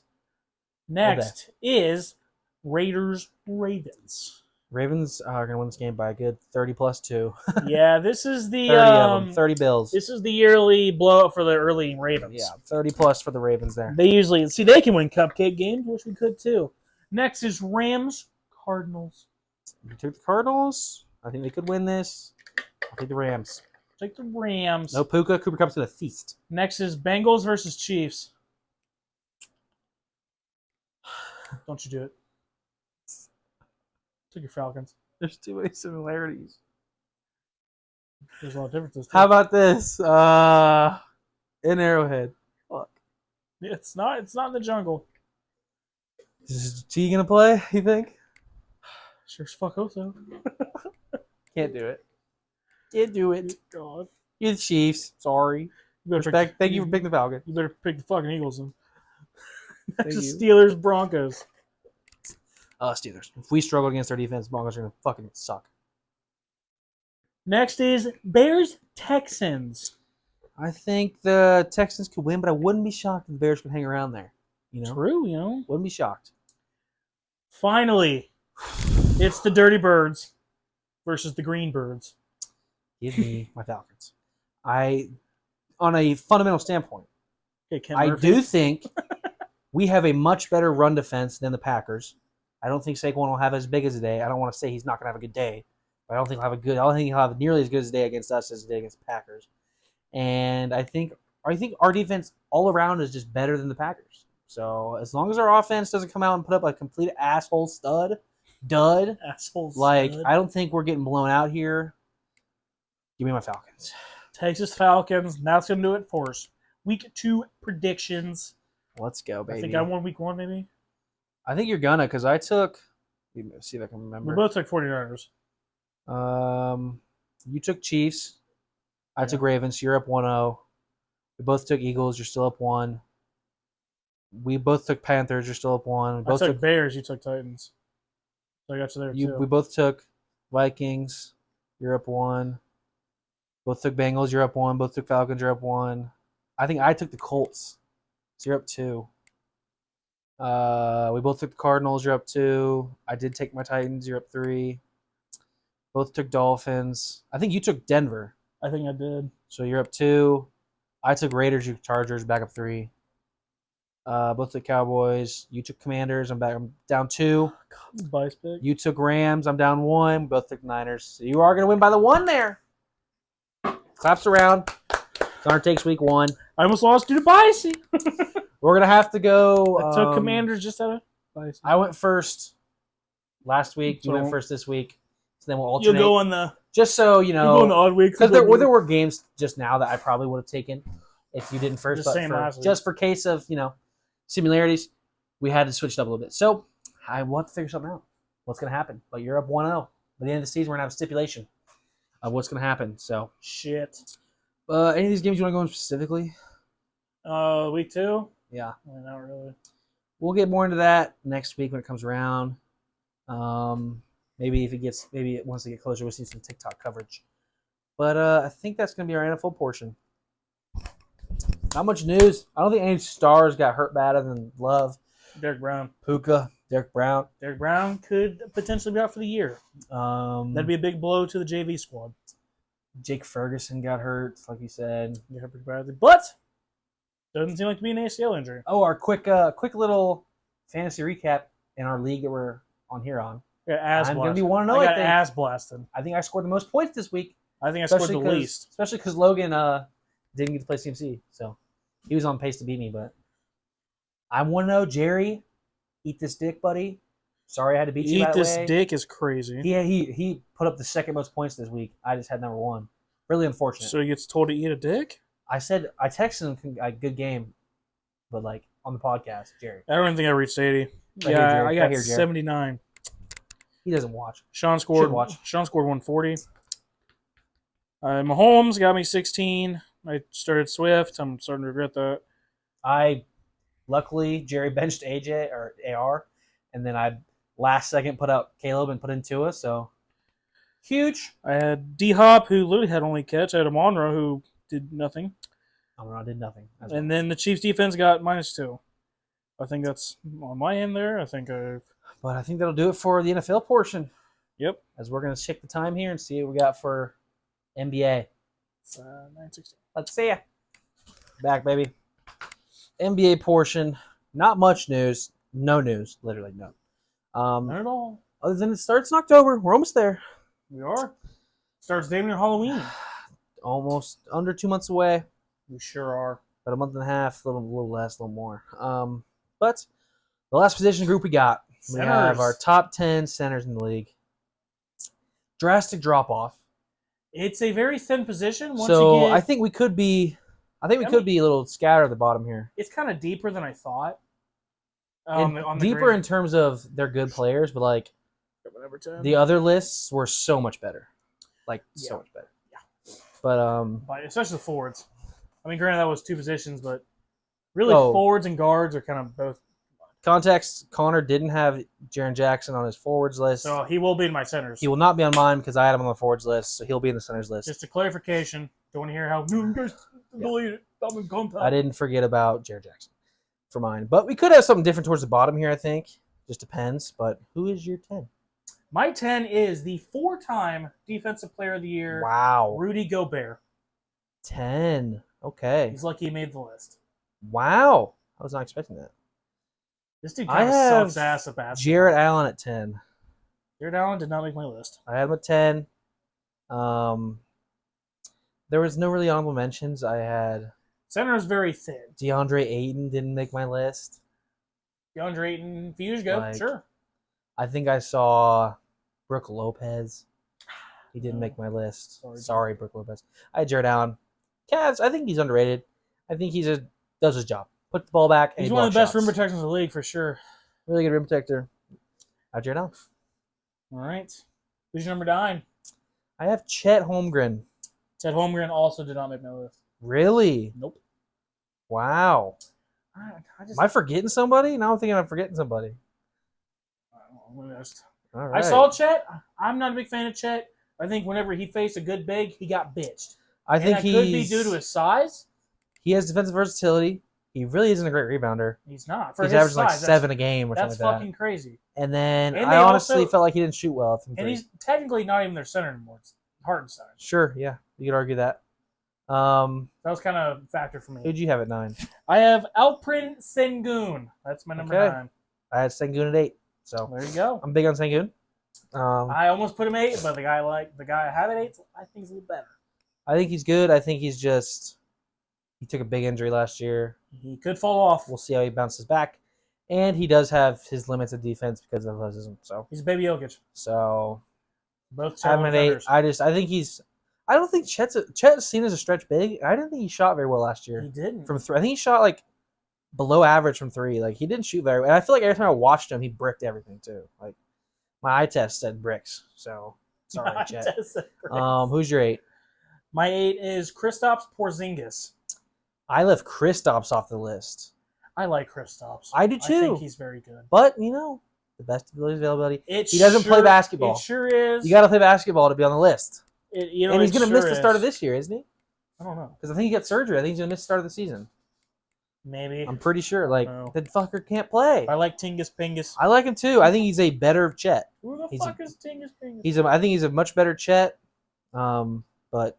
Next is Raiders-Ravens. Ravens are gonna win this game by a good 30 plus 2. Yeah, this is the 30 of them. 30 Bills. This is the yearly blowout for the early Ravens. Yeah, 30 plus for the Ravens there. They usually they can win cupcake games, which we could too. Next is Rams-Cardinals. You took the Cardinals. I think they could win this. I'll take the Rams. Take the Rams. No Puka. Cooper Cup's gonna feast. Next is Bengals versus Chiefs. Don't you do it. Take your Falcons. There's too many similarities. There's a lot of differences. Too. How about this? In Arrowhead. Fuck. It's not in the jungle. Is T gonna play? You think? Sure as fuck hope so. Can't do it. Can't do it. God. You're the Chiefs. Sorry. You better Respect. Thank you for picking the Falcons. You better pick the fucking Eagles then. Thank Just you. Steelers, Broncos. Steelers. If we struggle against our defense, Broncos are gonna fucking suck. Next is Bears, Texans. I think the Texans could win, but I wouldn't be shocked if the Bears could hang around there. You know, True, you know. wouldn't be shocked. Finally, it's the Dirty Birds versus the Green Birds. Give me my Falcons. On a fundamental standpoint, Okay, Ken I Murphy. do think we have a much better run defense than the Packers. I don't think Saquon will have as big as a day. I don't want to say he's not going to have a good day, but I don't think he'll have nearly as good as a day against us as a day against the Packers. And I think our defense all around is just better than the Packers. So as long as our offense doesn't come out and put up a complete asshole dud, Assholes. like I don't think we're getting blown out here. Give me my Falcons. Texas Falcons. That's going to do it for us. Week 2 predictions. Let's go, baby. I think I won week 1, maybe. I think you're gonna, because I took. Let me see if I can We remember. both took 49ers. You took Chiefs. I Yeah. took Ravens. You're up 1-0. We both took Eagles. You're still up 1. We both took Panthers. You're still up 1. We I both took Bears. You took Titans. So I got you there, too. We both took Vikings. You're up 1. Both took Bengals. You're up 1. Both took Falcons. You're up 1. I think I took the Colts. So you're up 2. We both took the Cardinals. You're up 2. I did take my Titans. You're up 3. Both took Dolphins. I think you took Denver. I think I did. So you're up 2. I took Raiders. You took Chargers. Back up 3. Both took Cowboys. You took Commanders. I'm down 2. God, bias pick. You took Rams. I'm down 1. Both took Niners. So you are going to win by the 1 there. Claps around. Connor takes week 1. I almost lost due to biasing. We're going to have to go. I took Commanders just out of biasing. I went first last week. You So- went first this week. So then we'll You'll alternate. go on the Just so you you'll go on the know. odd weeks. Because there were games just now that I probably would have taken if you didn't first. The But same last week. just for case of, similarities, we had to switch it up a little bit. So we'll have to figure something out. What's going to happen? But you're up 1-0. By the end of the season, we're going to have a stipulation of what's going to happen. So shit. any of these games you want to go in specifically? Week 2? Yeah. Not really. We'll get more into that next week when it comes around. Maybe once they get closer, we'll see some TikTok coverage. But I think that's going to be our NFL portion. Not much news. I don't think any stars got hurt bad other than Love, Derek Brown. Puka, Derek Brown. Derek Brown could potentially be out for the year. That'd be a big blow to the JV squad. Jake Ferguson got hurt, like you said. Yeah, pretty badly. But doesn't seem like to be an ACL injury. Oh, our quick little fantasy recap in our league that we're on here on. Yeah, ass I'm blasted. going to be 1-0, I got I think. ass blasted. I think I scored the most points this week. I think I scored the least. Especially because Logan didn't get to play CMC. So he was on pace to beat me. But I'm 1-0. Jerry, eat this dick, buddy. Sorry I had to beat you that way. Eat this dick is crazy. Yeah, he put up the second most points this week. I just had number 1. Really unfortunate. So he gets told to eat a dick? I texted him a good game, but like on the podcast, Jerry. I don't even think I reached 80. Right Yeah, here, I got 79. He doesn't watch. Sean scored Should watch. Sean scored 140. Mahomes got me 16. I started Swift. I'm starting to regret that. Luckily Jerry benched AJ or AR, and then I last second put out Caleb and put in Tua. So huge. I had D Hop, who literally had only catch. I had Amonra, who did nothing. I did nothing. And then the Chiefs defense got -2. I think that's on my end there. But I think that'll do it for the NFL portion. Yep. As we're going to check the time here and see what we got for NBA. It's 9:16. Let's see ya. Back, baby. NBA portion. Not much news. No news. Literally no. Not at all. Other than it starts in October. We're almost there. We are. Starts damn near Halloween. Almost under 2 months away. We sure are. About a month and a half. A little less, a little more. But the last position group we got. Centers. We have our top 10 centers in the league. Drastic drop off. It's a very thin position. I think we could be. Could be a little scattered at the bottom here. It's kind of deeper than I thought. Deeper in terms of they're good players, but like the other lists were so much better. So much better. Yeah. But especially the forwards. I mean, granted that was 2 positions, but really forwards and guards are kind of both. Context: Connor didn't have Jaren Jackson on his forwards list. So he will be in my centers. He will not be on mine because I had him on the forwards list, so he'll be in the centers list. Just a clarification. Don't want to hear how you guys delete it. I'm in contact. I didn't forget about Jaren Jackson for mine. But we could have something different towards the bottom here, I think. Just depends. But who is your 10? My 10 is the 4-time Defensive Player of the Year, Wow. Rudy Gobert. 10. Okay. He's lucky he made the list. Wow. I was not expecting that. This dude kind of sucks ass at basketball. Jarrett Allen at 10. Jarrett Allen did not make my list. I had him at 10. There was no really honorable mentions. I had Center is very thin. DeAndre Ayton didn't make my list. DeAndre Ayton, a few years ago, sure. I think I saw Brooke Lopez. He didn't make my list. Sorry, Brooke Lopez. I had Jarrett Allen. Cavs, I think he's underrated. I think he does his job. Put the ball back. He's one of the best rim protectors in the league for sure. Really good rim protector. I had Jarrett Allen. All right. Who's your number 9? I have Chet Holmgren. Chet Holmgren also did not make my list. Really? Nope. Wow. Am I forgetting somebody? Now I'm thinking I'm forgetting somebody. All right. I saw Chet. I'm not a big fan of Chet. I think whenever he faced a good big, he got bitched. I think that could be due to his size. He has defensive versatility. He really isn't a great rebounder. He's not. For he's his averaging size, like 7 a game or something like that. That's fucking crazy. And then I honestly felt like he didn't shoot well. And he's technically not even their center anymore. It's Hartenstein. Sure, yeah. You could argue that. That was kind of a factor for me. Who'd you have at 9? I have Alperen Sengun. That's my number 9. I had Sengun at 8. So there you go. I'm big on Sengun. I almost put him 8, but the guy I have at 8, I think he's a little better. I think he's good. I think he took a big injury last year. He could fall off. We'll see how he bounces back. And he does have his limits of defense because of athleticism. So he's baby Jokic. So both I'm at 8. I don't think Chet's seen as a stretch big. I didn't think he shot very well last year. He didn't. From 3. I think he shot like below average from 3. Like he didn't shoot very well. And I feel like every time I watched him, he bricked everything too. Like my eye test said bricks. So sorry, Chet. Who's your 8? My 8 is Kristaps Porzingis. I left Kristaps off the list. I like Kristaps. I do too. I think he's very good. But, the best availability. He doesn't play basketball. It sure is. You got to play basketball to be on the list. and he's going to miss the start of this year, isn't he? I don't know. Because I think he got surgery. I think he's going to miss the start of the season. Maybe. I'm pretty sure. Like, No. that fucker can't play. I like Tingus Pingus. I like him too. I think he's a better Chet. Who the fuck is Tingus Pingus? I think he's a much better Chet. But you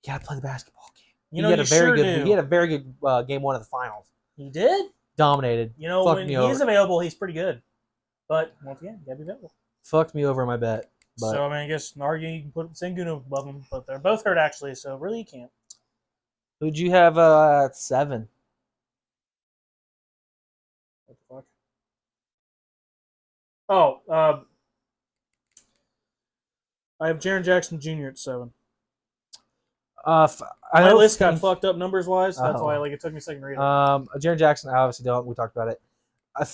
gotta play the basketball game. He had a very good game one of the finals. He did. Dominated. When he's available, he's pretty good. But once again, you gotta be available. Fucked me over on my bet. But. So I guess arguing you can put Sengun above him, but they're both hurt actually. So really, you can't. Who'd you have at 7? What the fuck? Oh, I have Jaren Jackson Jr. at 7. My list got fucked up numbers wise. That's why it took me a second to read it. Jaren Jackson, I obviously don't. We talked about it.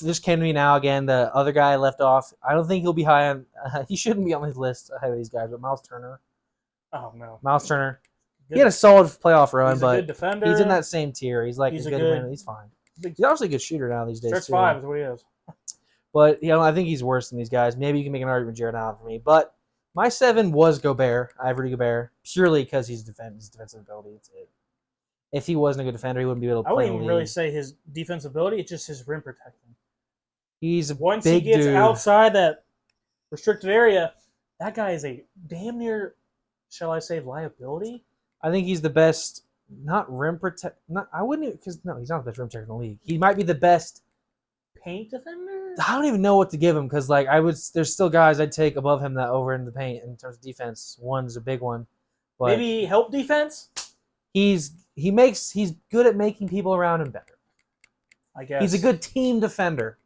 This came to me now again. The other guy I left off. I don't think he'll be high on. He shouldn't be on his list ahead of these guys. But Miles Turner. Oh no, Miles Turner. He had a solid playoff run, he's but a good defender. He's in that same tier. He's like he's a good winner. He's fine. He's obviously a good shooter now these days. Stretch 5 is what he is. But I think he's worse than these guys. Maybe you can make an argument Jared Allen for me. But my 7 was Gobert. I have Rudy Gobert purely because his defensive ability. It's it. If he wasn't a good defender, he wouldn't be able to play. I wouldn't even really say his defensive ability. It's just his rim protecting. He's a Once big he gets dude. outside that restricted area, that guy is a damn near, shall I say, liability. I think he's the best. Not rim protect. I wouldn't because no, he's not the best rim protector in the league. He might be the best paint defender. I don't even know what to give him because there's still guys I'd take above him that over in the paint in terms of defense. One's a big one, but maybe help defense. He's good at making people around him better. I guess he's a good team defender.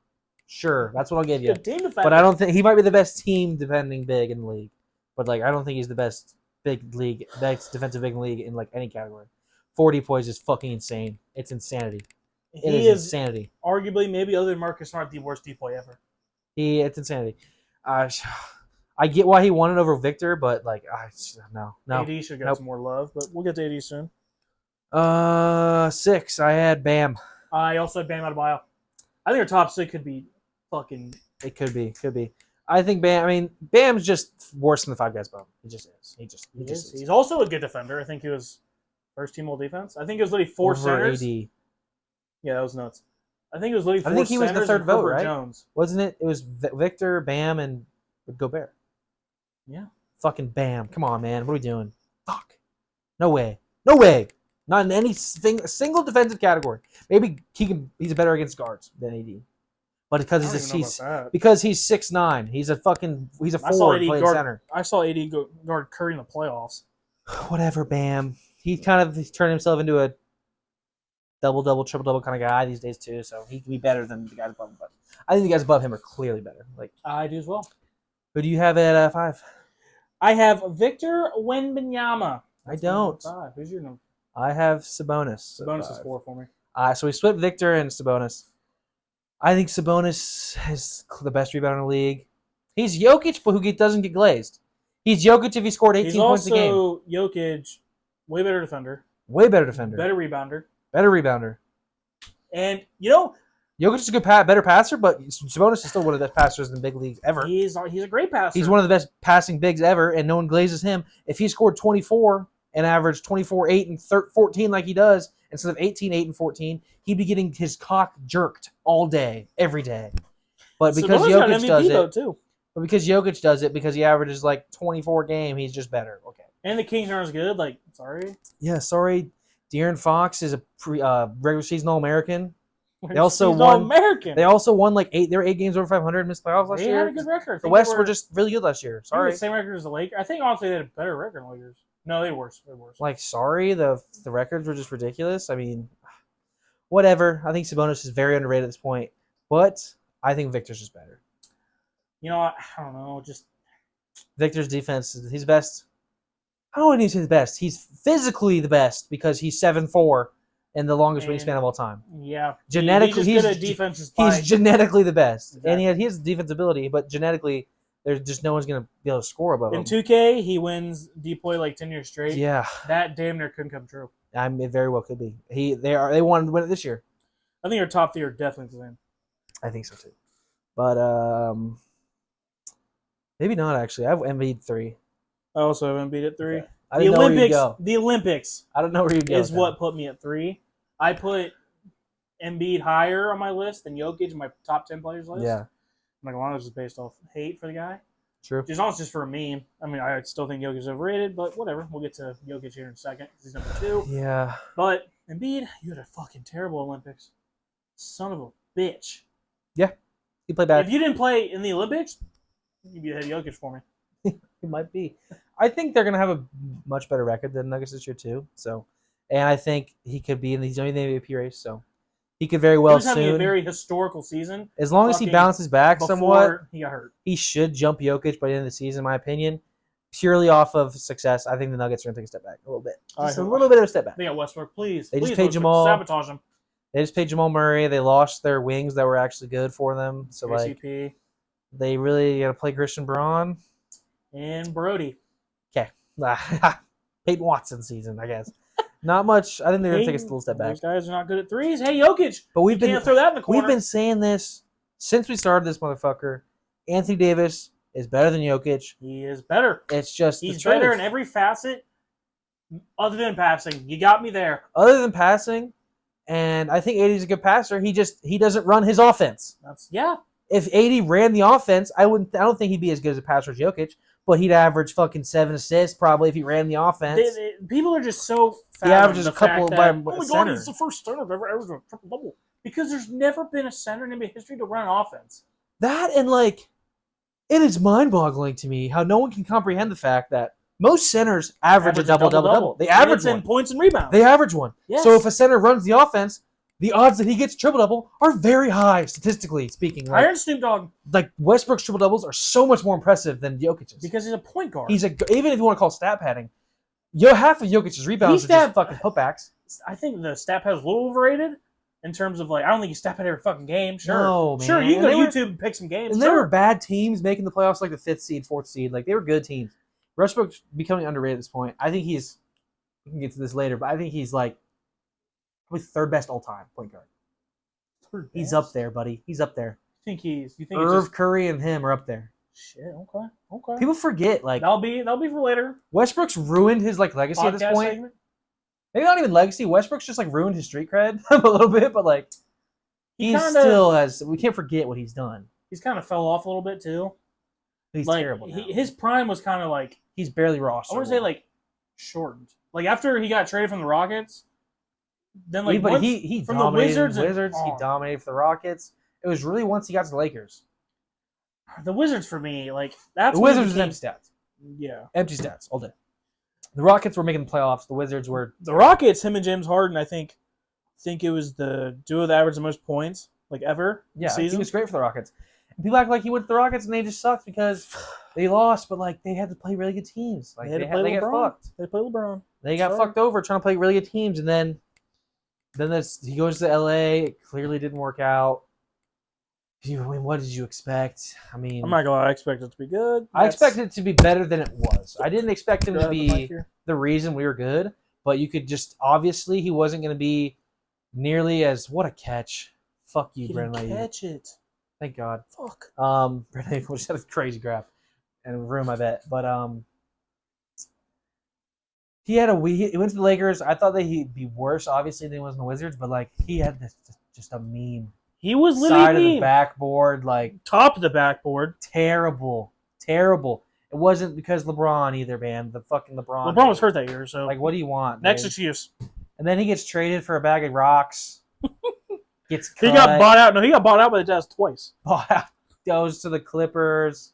Sure, that's what I'll give you. Good team defender. But I don't think he might be the best team defending big in the league. But I don't think he's the best best defensive big in the league in any category. 40 points is fucking insane. It's insanity. It is insanity. Arguably, maybe other than Marcus Smart, the worst depoy ever. It's insanity. I get why he won it over Victor, but no. AD should get some more love, but we'll get to AD soon. 6. I had Bam. I also had Bam Adebayo. I think our top 6 could be fucking. It could be. I think Bam. I mean, Bam's just worse than the 5 guys above him. He just is. He just is. He's also a good defender. I think he was first team all defense. I think it was literally 4 centers. AD. Yeah, that was nuts. I think it was literally 4 centers. I think he was the third vote, right? Jones. Wasn't it? It was Victor, Bam, and Gobert. Yeah. Fucking Bam. Come on, man. What are we doing? Fuck. No way. Not in any single defensive category. Maybe he's better against guards than AD. But because he's 6'9", he's a forward playing center. I saw AD guard Curry in the playoffs. Whatever, Bam. He kind of turned himself into a double, triple kind of guy these days too. So he could be better than the guys above him. But I think the guys above him are clearly better. I do as well. Who do you have at 5? I have Victor Wembanyama. I don't. 5. Who's your number? I have Sabonis. Sabonis is 4 for me. So we split Victor and Sabonis. I think Sabonis is the best rebounder in the league. He's Jokic, but who doesn't get glazed. He's Jokic if he scored 18 points a game. He's also Jokic, way better defender. Way better defender. Better rebounder. And, Jokic is a better passer, but Sabonis is still one of the best passers in the big leagues ever. He's a great passer. He's one of the best passing bigs ever, and no one glazes him. If he scored 24 and averaged 24, 8, and 14 like he does, instead of 18, 8, and 14, he'd be getting his cock jerked all day, every day. But because Jokic does it, too. But because Jokic does it, because he averages 24 a game, he's just better. Okay. And the Kings aren't as good. Sorry. Yeah, sorry. De'Aaron Fox is a regular season All-American. They also won. They also won 8. They were 8 games over 500 missed playoffs last year. They had a good record. The West were just really good last year. Sorry. The same record as the Lakers. I think honestly they had a better record than the Lakers. No, they were worse. Sorry, the records were just ridiculous. I mean, whatever. I think Sabonis is very underrated at this point, but I think Victor's just better. I don't know. Just Victor's defense, he's best. I don't want to say the best. He's physically the best because he's 7'4" and the longest wingspan of all time. Yeah. Genetically, he's good at defense. He's genetically the best. Exactly. And he has defense ability, but genetically, there's just no one's going to be able to score above him. In 2K, he wins depoy 10 years straight. Yeah. That damn near couldn't come true. It very well could be. They wanted to win it this year. I think our top 3 are definitely the same. I think so too. But maybe not actually. I have Embiid 3. I also have Embiid at 3. Okay. I didn't know where you'd go. The Olympics I don't know where you go. is what put me at 3. I put Embiid higher on my list than Jokic in my top 10 players list. Yeah, I'm not gonna lie, this is based off hate for the guy. true. Just for a meme. I mean, I still think Jokic is overrated, but whatever. We'll get to Jokic here in a second because he's number 2. Yeah. But Embiid, you had a fucking terrible Olympics. Son of a bitch. He played bad. If you didn't play in the Olympics, you'd be ahead of Jokic for me. It might be. I think they're going to have a much better record than Nuggets this year, too. So, and I think he could be in the MVP race. So, he could very well He was having soon. a very historical season. As long as he fucking bounces back somewhat, Before he got hurt. he should jump Jokic by the end of the season, in my opinion. Purely off of success, I think the Nuggets are going to take a step back a little bit. Just a little bit of a step back. They got Westbrook, please. They just Please, paid Westbrook, Jamal. Sabotage him. They just paid Jamal Murray. They lost their wings that were actually good for them. So, like, KCP they really got to play Christian Braun. and Brody. Peyton Watson season, I guess. Not much. I think they're going to take a little step back. Those guys are not good at threes. Hey, Jokic. But You can't throw that in the corner. we've been saying this since we started this motherfucker. Anthony Davis is better than Jokic. He is better. It's just He's the truth. better in every facet other than passing. You got me there. Other than passing, and I think AD's a good passer. He doesn't run his offense. Yeah. If AD ran the offense, I don't think he'd be as good as a passer as Jokic, but he'd average fucking 7 assists probably if he ran the offense. People are just so He averages the a couple fact by that, oh my center. God, he's the first center to ever average a triple-double. Because there's never been a center in NBA history to run an offense. That and like, it is mind-boggling to me how no one can comprehend the fact that most centers average a double-double. They average in one. points and rebounds. They average one. Yes. So if a center runs the offense, the odds that he gets triple-double are very high, statistically speaking. Like, Iron Snoop Dogg. Like Westbrook's triple-doubles are so much more impressive than Jokic's. Because he's a point guard. Even if you want to call stat padding, half of Jokic's rebounds are just fucking putbacks. I think the stat pad is a little overrated in terms of like I don't think he stat pad every fucking game. Sure, No, man. sure, you can go And to YouTube and pick some games. And there were bad teams making the playoffs, like the 5th seed, 4th seed. Like they were good teams. Westbrook's becoming underrated at this point. I think we can get to this later, but I think he's like probably 3rd best all-time point guard. He's up there, buddy. He's up there. You think Irv, Curry, and him are up there. Shit, okay. People forget, like That'll be for later. Westbrook's ruined his like legacy at this Podcast point. segment. Maybe not even legacy. Westbrook's just like ruined his street cred a little bit, but like he kinda- still has. We can't forget what he's done. He's kind of fell off a little bit too. He's like, terrible now. His prime was kind of like He's barely rostered. I want to say like shortened. Like after he got traded from the Rockets, then like but once, he from the dominated Wizards, he dominated for the Rockets. It was really once he got to the Lakers. The Wizards for me, like that's The when Wizards was became- empty stats. Yeah, Empty stats all day. The Rockets were making the playoffs. The Wizards were. the Rockets, him and James Harden. I think it was the duo that averaged the most points like ever. Yeah, this he season. was great for the Rockets. And people act like he went to the Rockets and they just sucked because they lost, but like they had to play really good teams. Like They had to they play got LeBron. fucked. They play LeBron. They got Sorry. fucked over trying to play really good teams, and then he goes to LA. It clearly didn't work out. I mean, what did you expect? I mean, I'm not gonna lie, I expect it to be good. I expected it to be better than it was. I didn't expect him to be Here. the reason we were good, but you could just obviously he wasn't going to be nearly as what a catch. Fuck you, He didn't Brendan. catch it. Thank God. Fuck. Brendan just had a crazy grab and ruined my bet, but he went to the Lakers. I thought that he'd be worse, obviously, than he was in the Wizards, but like he had this just a meme. He was Side literally of the backboard, like top of the backboard. terrible. It wasn't because LeBron either, man. The fucking LeBron. LeBron was hurt that year, so Like, what do you want? next dude? excuse. And then he gets traded for a bag of rocks. Gets cut. He got bought out. No, he got bought out by the Jazz twice. bought out, goes to the Clippers.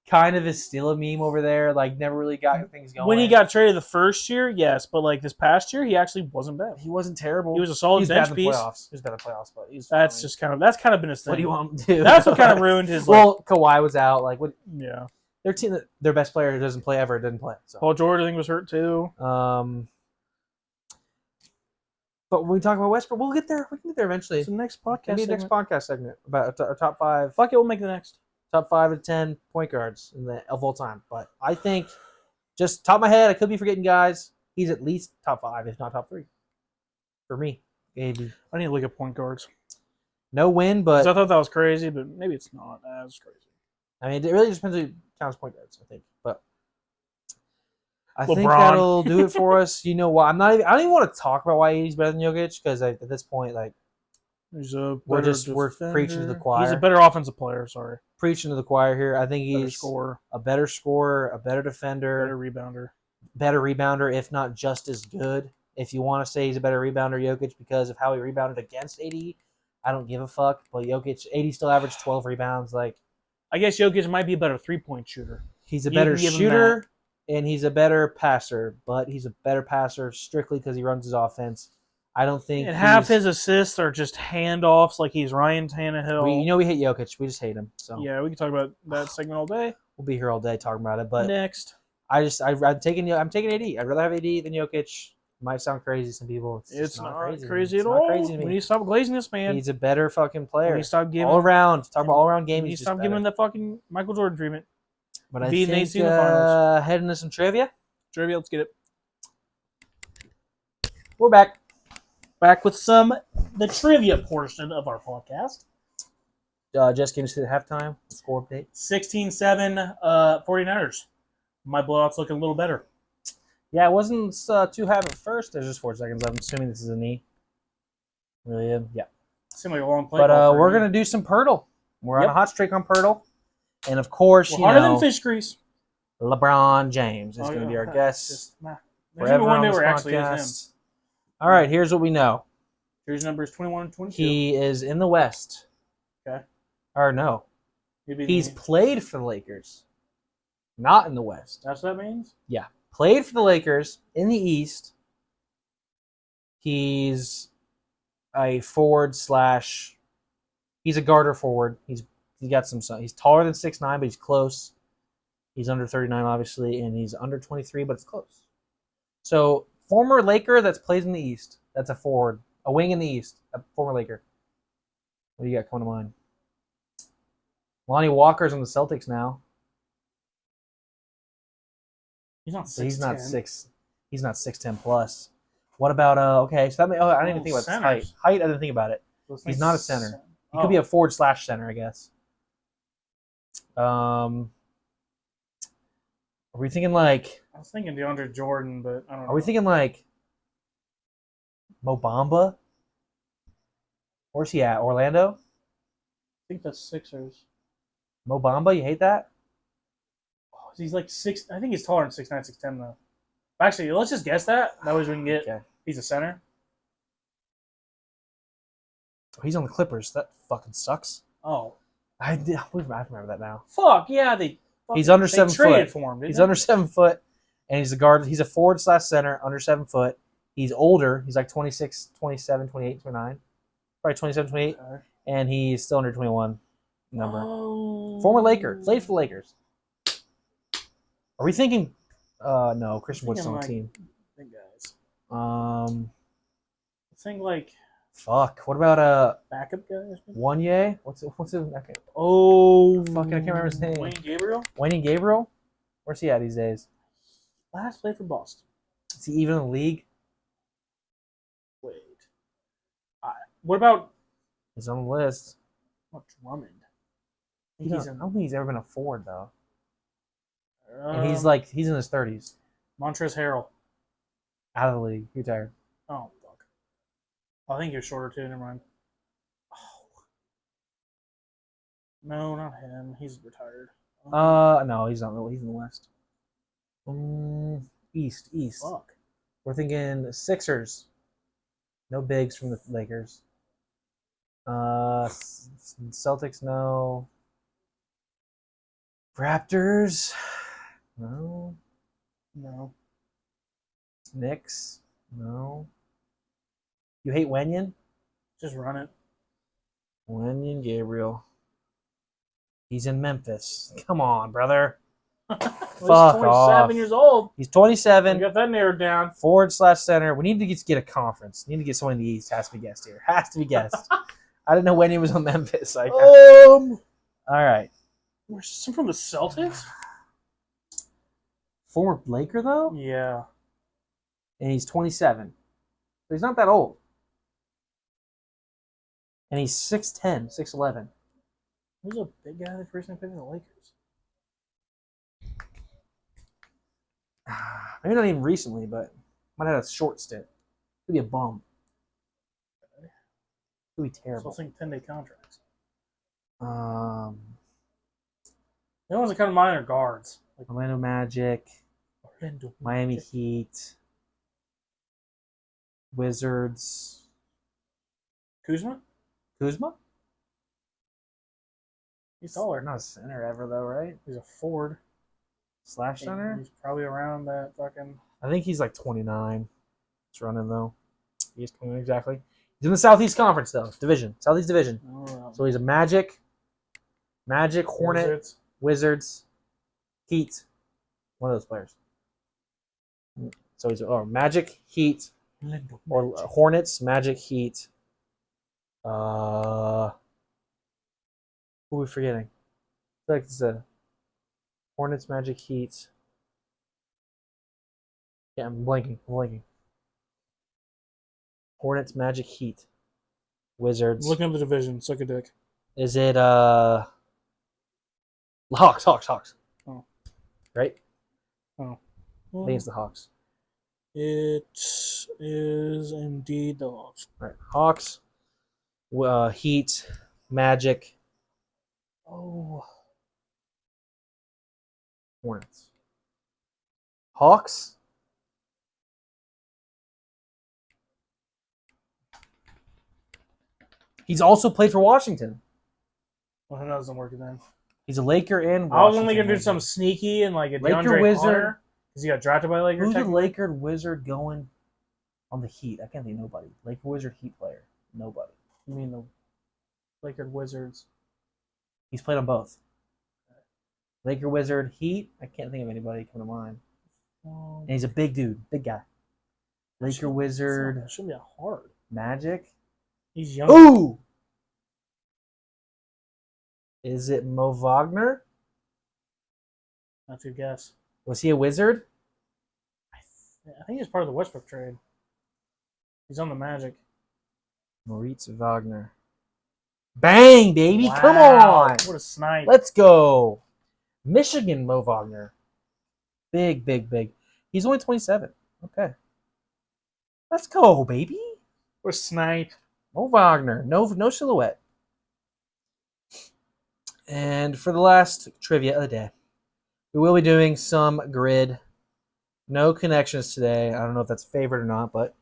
Kind of is still a meme over there. Like, never really got things going. When he got traded the first year, yes, but like this past year, he actually wasn't bad. he wasn't terrible. He was a solid He's bench bad in the piece. playoffs. He was bad in the playoffs, but he's That's fine. just kind of been his thing. What do you want him to do? That's what kind of ruined his. Like, Well, Kawhi was out. Like, what? yeah. Their team, their best player who doesn't play ever didn't play. So, Paul George, I think, was hurt too. but when we talk about Westbrook, we'll get there. We can get there eventually. It's the next podcast. Maybe next segment. podcast segment about our top 5. Fuck it, we'll make the next. Top 5 and 10 point guards of all time. But I think, just top of my head, I could be forgetting guys. He's at least top 5, if not top 3. For me, maybe. I need to look at point guards. No win, 'Cause but I thought that was crazy, but maybe it's not as crazy. I mean, it really just depends who counts point guards, I think. But I think LeBron. that'll do it for us. You know what? I don't even want to talk about why AD's better than Jokic because at this point, like we're preaching to the choir. He's a better offensive player. Sorry, preaching to the choir here. I think better he's scorer, a better scorer, a better defender, better rebounder, if not just as good. If you want to say he's a better rebounder, Jokic, because of how he rebounded against AD, I don't give a fuck. But Jokic, AD still averaged 12 rebounds. Like, I guess Jokic might be a better 3-point shooter. he's a better shooter and he's a better passer, but he's a better passer strictly because he runs his offense. I don't think. And half his assists are just handoffs, like he's Ryan Tannehill. We hate Jokic. We just hate him. So yeah, we can talk about that segment all day. We'll be here all day talking about it. But next, I'm taking AD. I'd rather have AD than Jokic. Might sound crazy to some people. It's not crazy at all. Crazy to me. We need to stop glazing this man. He's a better fucking player. We need to stop giving all around. Talk about all around game. We need He's to stop giving him the fucking Michael Jordan treatment. But I think heading into some trivia. Let's get it. We're back. Back with the trivia portion of our podcast. Just came to the halftime score update. 16-7 49ers. My blowout's looking a little better. Yeah, it wasn't too high at first. There's just 4 seconds. I'm assuming this is a knee. Really? Yeah. Seemed like a long play. But we're going to do some Pirtle. We're on a hot streak on Pirtle. And of course, harder than fish grease. LeBron James is going to be our guest. There's one day where actually is him. All right, here's what we know. Jersey number is 21 and 22. He is in the West. Okay. Or no. He's played for the Lakers. Not in the West. That's what that means? Yeah. Played for the Lakers in the East. He's a forward / he's a guard or forward. He's got some. He's taller than 6'9", but he's close. He's under 39, obviously, and he's under 23, but it's close. So, former Laker that plays in the East. That's a forward. A wing in the East. A former Laker. What do you got coming to mind? Lonnie Walker's on the Celtics now. He's not 6'10". He's not 6'10 plus. What about okay? So that I didn't even think about this height. Height, I didn't think about it. He's not a center. He could be a forward / center, I guess. Are we thinking like? I was thinking DeAndre Jordan, but I don't know. Are we thinking like Mo Bamba? Where's he at? Orlando? I think that's Sixers. Mo Bamba, you hate that? Oh, he's like 6. I think he's taller than 6'9", 6'10", though. Actually, let's just guess that. That way we can get. Okay. He's a center. Oh, he's on the Clippers. That fucking sucks. Oh, I remember that now. Fuck yeah, he's under 7 foot. For him, he's under 7 foot, and he's a guard. He's a forward / center, under 7 foot. He's older. He's like 26, 27, 28, 29. Probably 27, 28. Okay. And he's still under 21 number. Oh. Former Laker. Played for the Lakers. Are we thinking... no, Christian Wood's on the team. Big guys. I think like... Fuck. What about backup guys? Wanye? What's his... Okay. Oh. Fucking, I can't remember his name. Wayne Gabriel? Where's he at these days? Last played for Boston. Is he even in the league? Wait. What about... He's on the list. What, Drummond? I don't think he's ever been a forward, though. And he's in his 30s. Montrezl Harrell. Out of the league. Retired. Oh, fuck. I think you're shorter, too. Never mind. Oh. No, not him. He's retired. No, he's not. He's in the West. East. Fuck. We're thinking Sixers. No bigs from the Lakers. Celtics, no. Raptors, no. Knicks, no. You hate Wenyen? Just run it. Wenyen Gabriel. He's in Memphis. Come on, brother. Well, he's 27 years old. He's 27. We got that narrowed down. Forward / center. We need to get a conference. We need to get someone in the East. Has to be guessed here. Has to be guessed. I didn't know when he was on Memphis. All right. Where's some from the Celtics? Former Laker, though? Yeah. And he's 27. So he's not that old. And he's 6'10", 6'11". Who's a big guy that recently played in the Lakers? I mean, not even recently, but might have had a short stint. Could be a bum. Could be So terrible. think 10-day contracts. Um, The only ones that come to mind are guards. Like Orlando Magic, Orlando Miami Magic. Heat, Wizards, Kuzma? Kuzma. He's taller. Not a center ever though, right? He's a forward. Slash center. He's probably around that fucking. I think he's like 29. It's running though. He's 29 exactly. He's in the Southeast Conference though, division, Southeast Division. Oh, So he's a Magic, Hornet, Wizards, Heat. One of those players. So he's Magic, Heat, or Hornets, Magic, Heat. Who are we forgetting? I feel like it's a Hornets, Magic, Heat. Yeah, I'm blanking. Hornets, Magic, Heat, Wizards. Looking up the division. Suck a dick. Is it Hawks? Oh. Right? Oh. I think it's the Hawks. It is indeed the Hawks. Right. Hawks, Heat, Magic, Oh. Hornets. Hawks. He's also played for Washington. Well, that doesn't work then. He's a Laker and Washington. I was only gonna do legend. something sneaky and like a Laker DeAndre Wizard. Hunter because he got drafted by Lakers. Who's the Laker Wizard going on the Heat? I can't think of nobody. Laker Wizard Heat player. Nobody. You mean the Lakers Wizards? He's played on both. Laker Wizard Heat. I can't think of anybody coming to mind. And he's a big dude, big guy. Laker Wizard. That should be a hard. Magic. He's young. Ooh! Is it Mo Wagner? That's your guess. Was he a Wizard? I think he's part of the Westbrook trade. He's on the Magic. Moritz Wagner. Bang, baby! Wow, Come on! What a snipe. Let's go. Michigan Mo Wagner. Big. He's only 27. Okay. Let's go, baby. What a snipe. Mo Wagner. No silhouette. And for the last trivia of the day, we will be doing some grid. No connections today. I don't know if that's favorite or not, but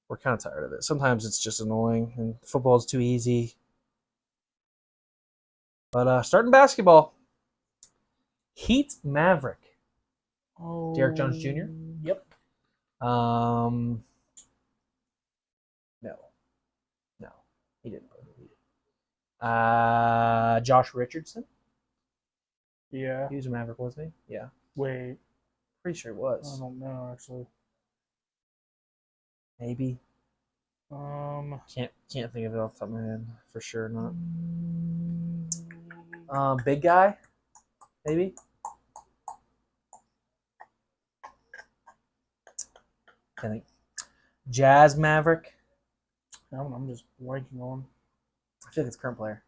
we're kind of tired of it. Sometimes it's just annoying, and football's too easy. But starting basketball. Heat Maverick. Oh, Derrick Jones Jr.? Yep. No, he didn't. Josh Richardson. Yeah. He was a Maverick, wasn't he? Yeah, Wait. pretty sure it I was. don't know actually. Maybe Um. can't think of it off the top of my head for sure. Not big guy. Maybe. Can't think. Jazz Maverick. I'm just blanking on. I feel like it's current player.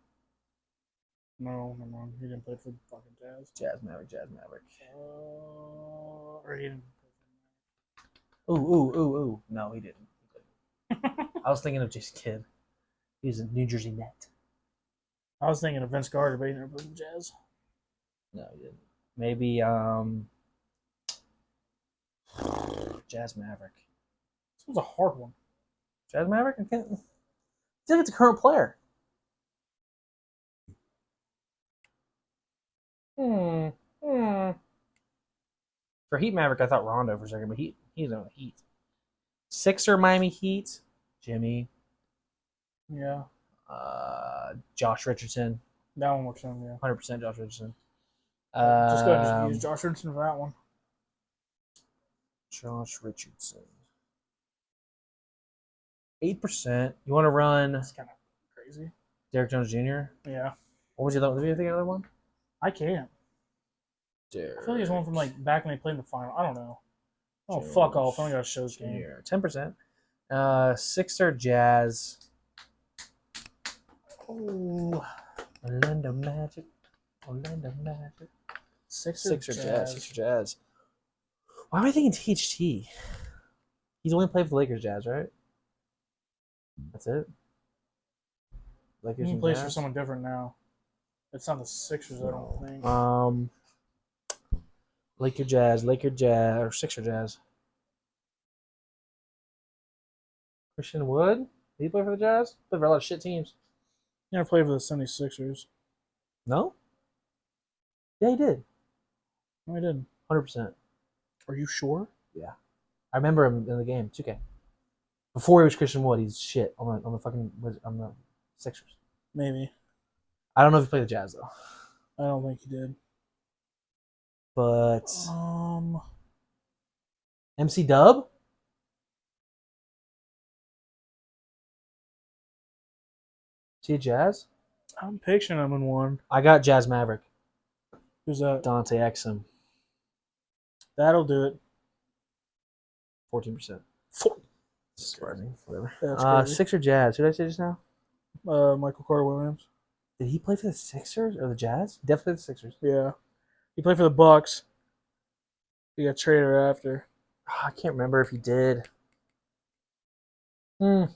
No, never mind. He didn't play for the fucking Jazz. Jazz Maverick. Or he didn't. Ooh. No, he didn't. I was thinking of Jason Kidd. He was a New Jersey Net. I was thinking of Vince Carter, but he never played for the Jazz. No, he didn't. Maybe Jazz Maverick. This was a hard one. Jazz Maverick? I think it's a current player. For Heat Maverick, I thought Rondo for a second, but he's on the Heat. Sixer Miami Heat. Jimmy. Yeah. Josh Richardson. That one works on, yeah. 100% Josh Richardson. Just go ahead and just use Josh Richardson for that one. Josh Richardson. 8%. You want to run That's kind of crazy. Derrick Jones Jr.? Yeah. What was the other? Did you think of the other one? I can't. I feel like there's one from like back when they played in the final. I don't know. Oh, Jones fuck off. I only got a show's game. Jr. 10%. Sixer Jazz. Oh. Orlando Magic. Sixer Jazz. Why am I thinking THT? He's only played for the Lakers, Jazz, right? That's it. Lakers He and plays for Jazz? someone different now. It's not the Sixers, I don't think. Laker Jazz, or Sixer Jazz. Christian Wood? Did he play for the Jazz? Played for a lot of shit teams. He never played for the 76ers. No? Yeah, he did. No, he didn't. 100%. Are you sure? Yeah. I remember him in the game, 2K. Before he was Christian Wood, he's shit on the Sixers. Maybe. I don't know if he played the Jazz though. I don't think he did. But Um, MC Dub? See Jazz? I'm picturing him in one. I got Jazz Maverick. Who's that? Dante Exum. That'll do it. 14%. Surprising. Whatever. That's crazy. Sixer Jazz. Who did I say just now? Michael Carter Williams. Did he play for the Sixers or the Jazz? Definitely the Sixers. Yeah. He played for the Bucks. He got traded after. I can't remember if he did. He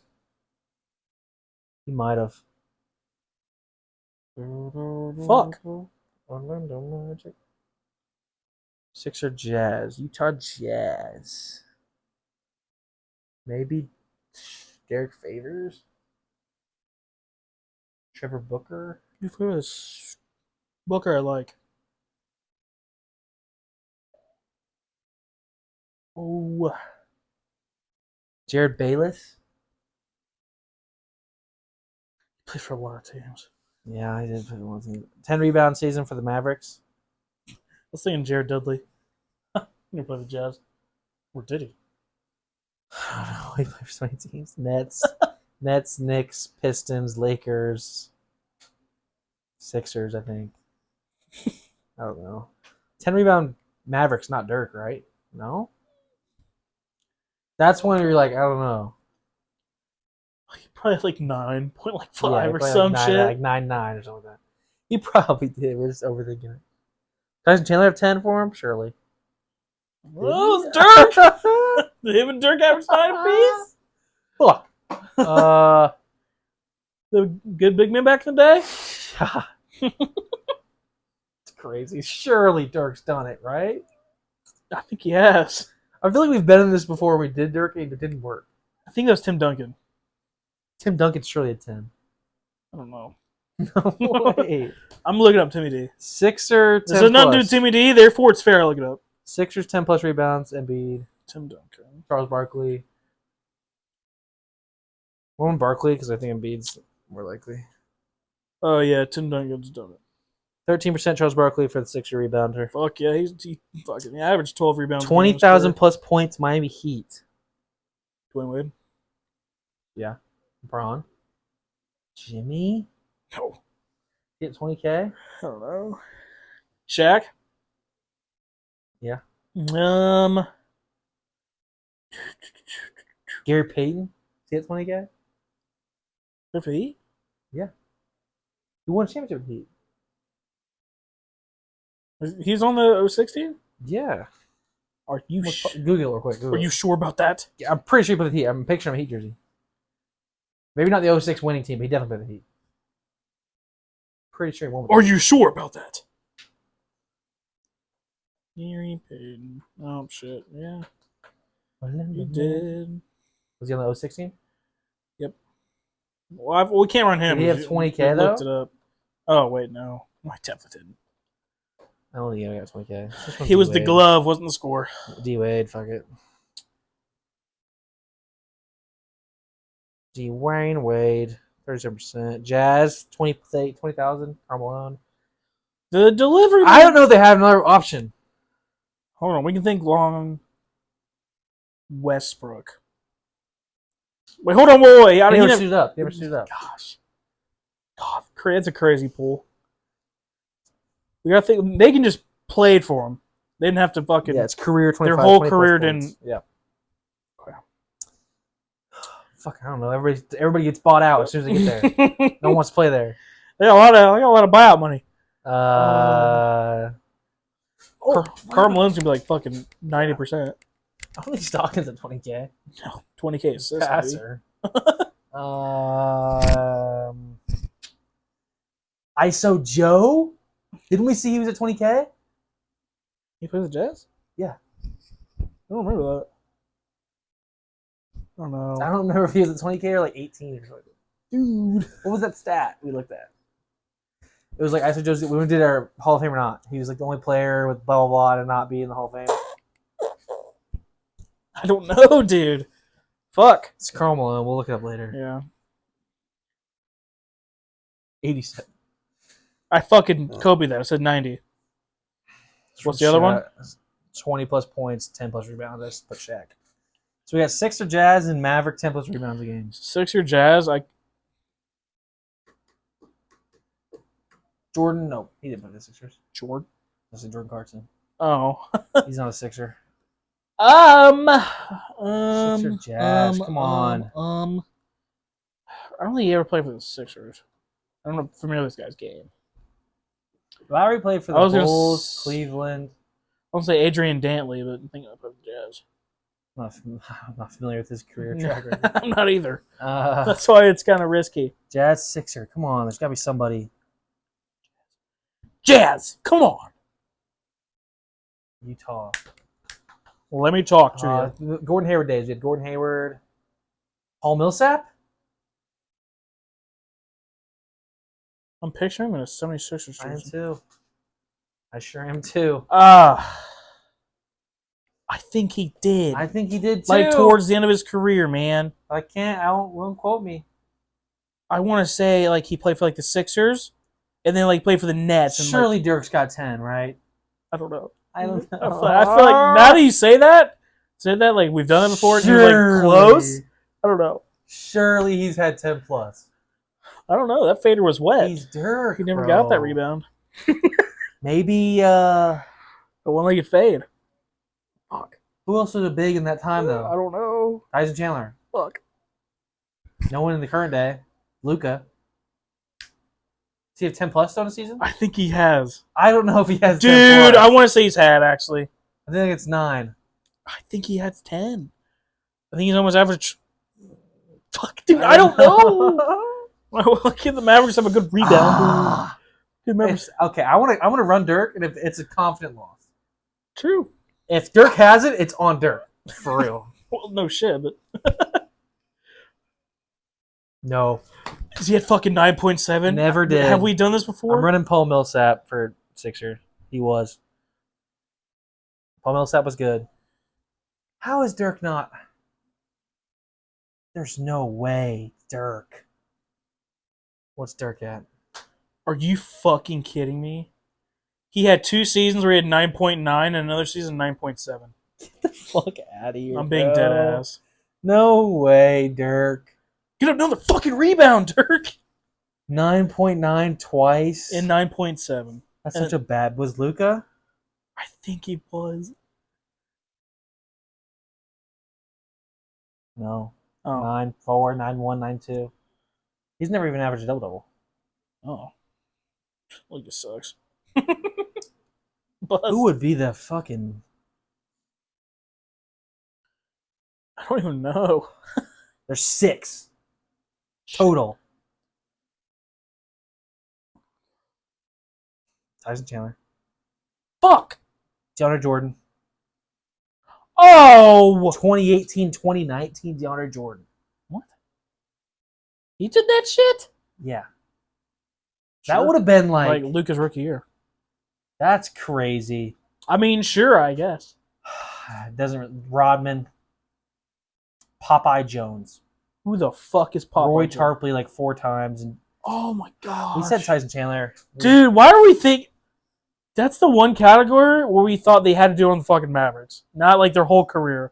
might have. Fuck. Orlando Magic. Sixer Jazz. Utah Jazz. Maybe Derek Favors? Trevor Booker? You played with this Booker I like. Oh. Jared Bayless? He played for a lot of teams. Yeah, I did play one team. 10 rebound season for the Mavericks. I was thinking Jared Dudley. He didn't play the Jazz. Or did he? I don't know. He played for so many teams. Nets, Knicks, Pistons, Lakers, Sixers, I think. I don't know. 10 rebound Mavericks, not Dirk, right? No? That's when you're like, I don't know. He probably like 9.5 Yeah, or probably some like shit. Like 9-9 or something like that. He probably did. We're just overthinking it. Tyson Chandler have 10 for him? Surely. Oh, it's Dirk! Did him and Dirk average 9 apiece? Fuck. The good big men back in the day? It's crazy. Surely Dirk's done it, right? I think he has. I feel like we've been in this before. We did Dirk and it didn't work. I think that was Tim Duncan. Tim Duncan's surely a 10. I don't know. No way. I'm looking up Timmy D. Sixer, 10 This has nothing to do plus. with Timmy D, therefore it's fair. Look it up. Sixers, 10 plus rebounds. Embiid, Tim Duncan. Charles Barkley. One Barkley because I think Embiid's more likely. Oh, yeah, Tim Duncan's done it. 13% Charles Barkley for the Sixer rebounder. Fuck yeah, he fucking averaged 12 rebounds. 20,000 plus points, Miami Heat. Dwayne Wade? Yeah. LeBron. Jimmy? No. Get 20K? I don't know. Shaq? Yeah. Gary Payton? Get 20K? If he? He won a championship with Heat. He's on the 016? Yeah. Are you Google it real quick. Google Are you it. sure about that? Yeah, I'm pretty sure he played with the Heat. I'm picturing a Heat jersey. Maybe not the 06 winning team, but he definitely played with the Heat. Pretty sure he won with Are the you sure about that? Gary Payton. Oh shit. Yeah. He did. Was he on the 06 team? Well, we can't run him. Did he have We 20K looked though? it up. Oh wait, no. I definitely didn't. I don't think he got 20K. This one's He was the D-Wade. glove, wasn't the score. D-Wade, fuck it. Dwayne Wade, 37%. Jazz, 20,000. Carmelo. The delivery. I don't know if they have another option. Hold on, we can think long. Westbrook. Wait, hold on, wait. They never stood up. They never stood up. Gosh. God, it's a crazy pool. We gotta think. They can just play it for him. They didn't have to fucking. Yeah, it's career 25. Their whole 20 plus career points. didn't. Yeah. Okay. Fuck, I don't know. Everybody gets bought out as soon as they get there. No one wants to play there. They got a lot of buyout money. Karl Malone's gonna be like fucking 90%. I don't think Stockton's at 20K. No, 20K assists. Passer. ISO Joe? Didn't we see he was at 20K? He plays the Jazz? Yeah. I don't remember that. I don't know. I don't remember if he was at 20K or like 18 or something. Dude. What was that stat we looked at? It was like ISO Joe's. We did our Hall of Fame or not. He was like the only player with blah blah blah to not be in the Hall of Fame. I don't know, dude. Fuck. It's Karl Malone. We'll look it up later. Yeah. 87. I fucking Kobe that. I said 90. What's the other one? 20 plus points, 10 plus rebounds. I just put Shaq. So we got Sixer Jazz and Maverick 10 plus rebounds a game. Sixer Jazz. Jordan, no, he didn't play the Sixers. Jordan. That's Jordan Clarkson. Oh. He's not a Sixer. Sixer Jazz. Come on. I don't think he ever played for the Sixers. I'm not familiar with this guy's game. Lowry played for the Bulls, Cleveland. I won't say Adrian Dantley, but I'm thinking of the Jazz. I'm not familiar with his career track record. I'm not either. That's why it's kind of risky. Jazz Sixer. Come on. There's got to be somebody. Jazz. Come on. Utah. Well, let me talk to you. Gordon Hayward days. We had Gordon Hayward. Paul Millsap? I'm picturing him in a 76ers I am jersey. too. I sure am too. I think he did. I think he did too. Like towards the end of his career, man. I won't quote me. I want to say like he played for like the Sixers, and then like played for the Nets. And, surely Dirk's got 10, right? I don't know. I don't know. I feel like now that you say that like we've done it before, and you're like close. I don't know. Surely he's had 10 plus. I don't know. That fader was wet. He's Dirk. He never got that rebound. Maybe a one-legged fade. Fuck. Who else was big in that time though? I don't know. Tyson Chandler. Fuck. No one in the current day. Luka. Does he have 10 plus on a season? I think he has. I don't know if he has 10 Dude, plus. I want to say he's had, actually. I think it's 9. I think he has 10. I think he's almost average. Fuck, dude, I don't know. Well, can the Mavericks have a good rebound? Okay, I want to run Dirk, and if it's a confident loss. True. If Dirk has it, it's on Dirk. For real. Well, no shit, but... No. Because he had fucking 9.7? Never did. Have we done this before? I'm running Paul Millsap for Sixer. He was. Paul Millsap was good. How is Dirk not? There's no way, Dirk. What's Dirk at? Are you fucking kidding me? He had 2 seasons where he had 9.9 and another season 9.7. Get the fuck out of here. I'm being dead ass. No way, Dirk. Get another fucking rebound, Dirk. 9.9 twice. And 9.7. That's such a bad. Was Luka? I think he was. No. Oh. 9-4, 9-1, 9-2. He's never even averaged a double-double. Oh. Well, he just sucks. But who would be the fucking... I don't even know. There's 6 total. Tyson Chandler. Fuck! DeAndre Jordan. Oh! 2018, 2019 DeAndre Jordan. What? He did that shit? Yeah. Sure. That would have been like Luka's rookie year. That's crazy. I mean, sure, I guess. Doesn't Rodman. Popeye Jones. Who the fuck is Popeye Roy Jones? Tarpley like 4 times. And oh my god. we said Tyson Chandler. Dude, why do we think that's the one category where we thought they had to do on the fucking Mavericks? Not like their whole career.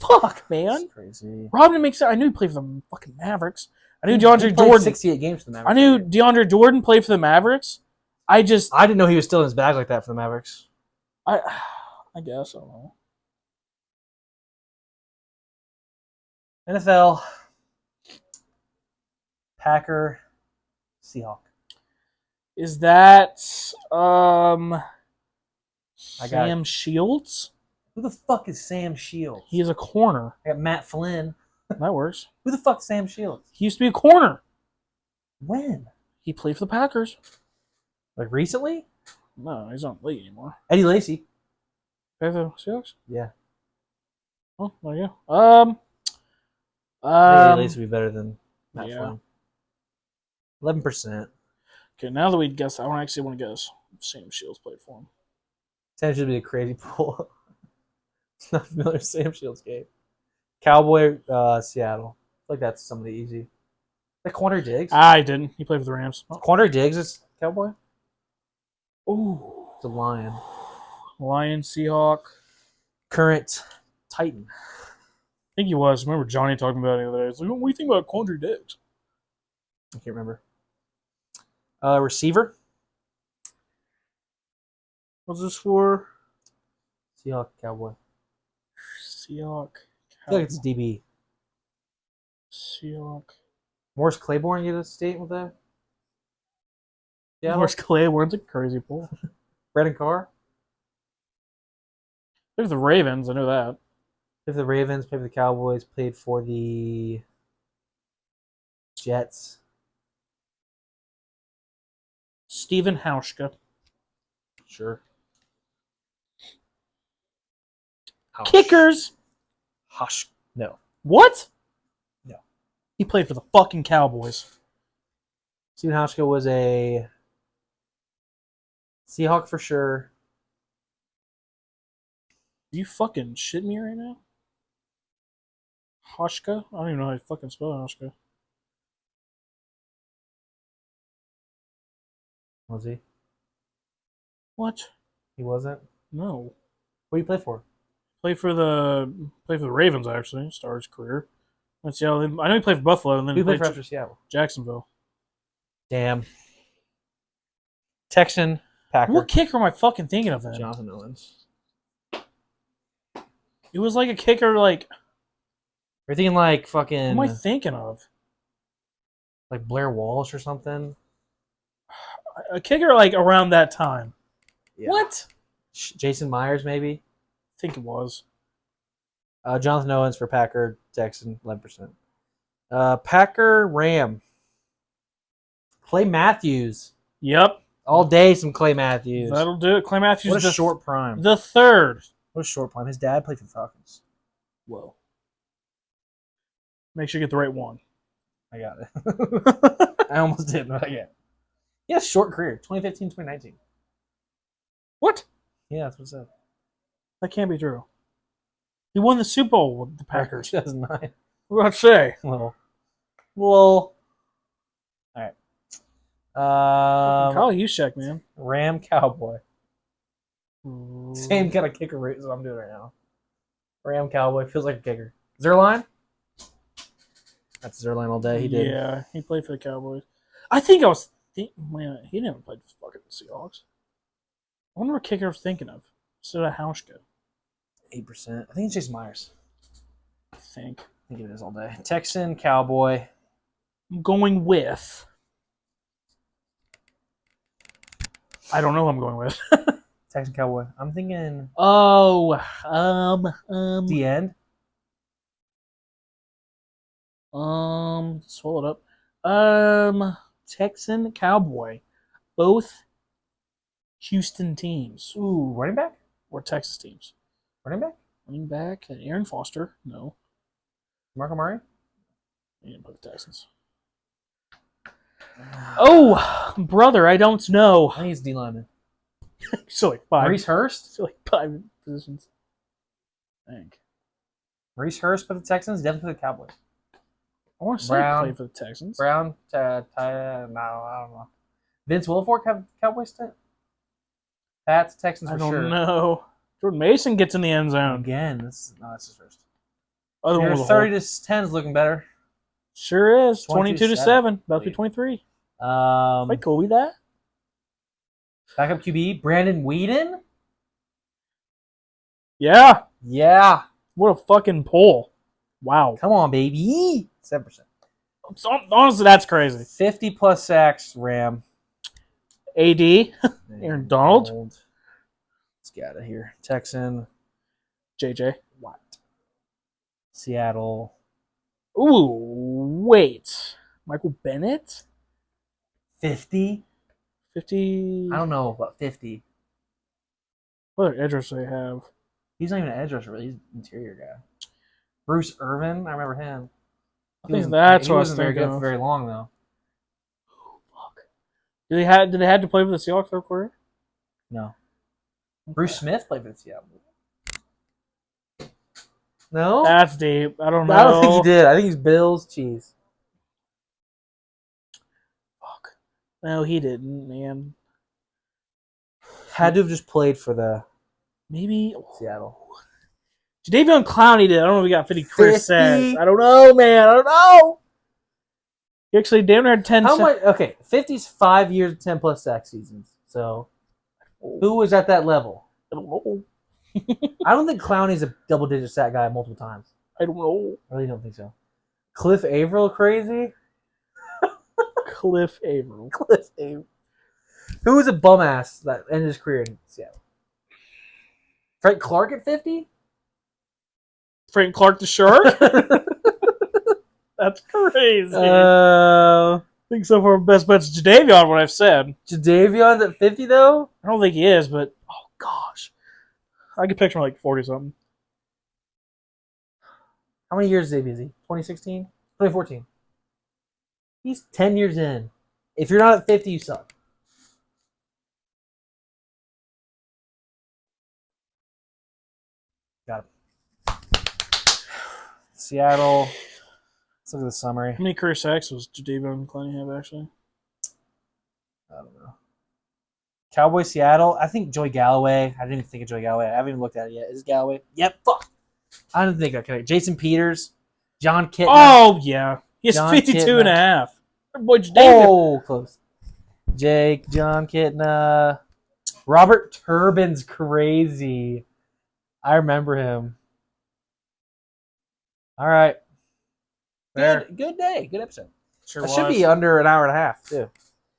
Fuck, man. That's crazy. Rodman makes it. I knew he played for the fucking Mavericks. I knew DeAndre Jordan. 68 games for the Mavericks. I knew DeAndre Jordan played for the Mavericks. I didn't know he was still in his bag like that for the Mavericks. I guess I don't know. NFL. Packer. Seahawk. Is that I got Sam Shields. Who the fuck is Sam Shields? He is a corner. I got Matt Flynn. That works. Who the fuck is Sam Shields? He used to be a corner. When? He played for the Packers. Like recently? No, he's not in the league anymore. Eddie Lacy. Play for the Seahawks? Yeah. Oh, there you go. I think Eddie Lacy would be better than Matt yeah. Flynn. 11%. Okay, now that we guess, I actually want to guess Sam Shields played for him. Sam should be a crazy pull. It's not familiar with Sam Shields game. Cowboy, Seattle. I feel like that's somebody easy. Like Quandre Diggs. I didn't. He played for the Rams. Oh. Quandre Diggs is Cowboy? Ooh. It's a Lion. Lion, Seahawk. Current Titan. I think he was. I remember Johnny talking about it the other day. He's like, what do you think about Quandre Diggs? I can't remember. Receiver. What's this for? Seahawk, Cowboy. Seahawk. I feel like it's DB. Seahawk. Morris Claiborne get a state with that? Yeah. Morris Claiborne's a crazy pull. Brandon Carr. There's the Ravens. I know that. Played for the Ravens, played for the Cowboys, played for the Jets. Steven Hauschka. Sure. Kickers. Hush. No. What? No. He played for the fucking Cowboys. Steven Hauschka was a Seahawk for sure. Are you fucking shitting me right now? Hauschka? I don't even know how to fucking spell Hauschka. Was he? What? He wasn't? No. What do you play for? Played for the Ravens actually. Started his career. Let's see. I know he played for Buffalo and then Who he played played for after Seattle? Jacksonville. Damn. Texan, Packer. What kicker am I fucking thinking of then? Jonathan Owens. It was like a kicker like You're thinking like what fucking am I thinking of? like Blair Walsh or something? A kicker like around that time. Yeah. What? Jason Myers maybe? I think it was. Jonathan Owens for Packer, Texan, 11%. Packer, Ram. Clay Matthews. Yep. All day some Clay Matthews. That'll do it. Clay Matthews What a the short prime. the third. What a short prime. His dad played for the Falcons. Whoa. Make sure you get the right one. I got it. I almost did, but I get it. He had a short career. 2015, 2019. What? Yeah, that's what it said. That can't be true. He won the Super Bowl with the Packers. 2009. What about to say? Well. All right. Kyle Juszczyk, man. Ram Cowboy. Same kind of kicker rate as what I'm doing right now. Ram Cowboy feels like a kicker. Zerline? That's Zerline all day. He did. Yeah, he played for the Cowboys. I think I was man, he never played for fucking Seahawks. I wonder what kicker I was thinking of. Instead of Hauschka. 8%. I think it's Jason Myers. I think. I think it is all day. Texan, Cowboy. I'm going with. I don't know who I'm going with. Texan, Cowboy. I'm thinking Oh, the end. Swallow it up. Texan, Cowboy. Both Houston teams. Ooh, running back? Or Texas teams. Running back? Running back, Aaron Foster. No. Marco Murray? He didn't play the Texans. Oh, brother, I don't know. I think it's D lineman. Still like five. Maurice Hurst? Still like 5 positions. I think. Maurice Hurst for the Texans? Definitely for the Cowboys. I want to say Brown. he played for the Texans. Brown, no, I don't know. Vince Wilfork have Cowboys stint? Pats, Texans for I don't sure. know. Jordan Mason gets in the end zone. Again, that's his first. Other one Your was 30 to 10 is looking better. Sure is. 22 to 22-7. 7. About to be 23. Quite cool with that. Backup QB, Brandon Whedon? Yeah. Yeah. What a fucking pull. Wow. Come on, baby. 7%. Honestly, that's crazy. 50 plus sacks, Ram. AD. Aaron Donald. Let's got it here. Texan, JJ. Watt. Seattle. Ooh, wait. Michael Bennett? 50? 50. I don't know about 50. What other edge rushers do they have? He's not even an edge rusher, really. He's an interior guy. Bruce Irvin, I remember him. I think that's he what I was wasn't very thinking good for of. very long, though. Fuck. Did they have to play for the Seahawks their career? No. Bruce Smith played for the Seattle. No? That's deep. I don't know. I don't think he did. I think he's Bills cheese. Fuck. No, he didn't, man. Had to have just played for the Maybe Seattle. Jadeveon Clowney did. I don't know if he got 50 career 50? sacks. I don't know, man. I don't know. He actually damn near had 10 How sacks. much? Okay, 50's 5 years, 10 plus sack seasons. So, who was at that level? I don't know. I don't think Clowney's a double-digit sack guy multiple times. I don't know. I really don't think so. Cliff Averill, crazy? Cliff Averill. Cliff Averill. Who was a bum ass that ended his career in Seattle? Frank Clark at 50? Frank Clark the Shark? That's crazy. Uh, I think so far best bet's Jadeveon, what I've said. Jadavion's at 50 though? I don't think he is, but oh gosh. I could picture him like 40 something. How many years is he? 2016? 2014. He's 10 years in. If you're not at 50, you suck. Got him. Seattle. Let's look at the summary. How many career sacks was Jadeveon Clowney have actually? I don't know. Cowboy Seattle. I think Joey Galloway. I didn't even think of Joey Galloway. I haven't even looked at it yet. Is it Galloway? Yep. Fuck. I didn't think that. Jason Peters. John Kitna. Oh yeah. He has John 52 Kitna. and a half. Our boy Jadeveon. Oh, close. Jake, John Kitna. Robert Turbin's crazy. I remember him. All right. Good day. Good episode. Sure That was. should be under an hour and a half, too. You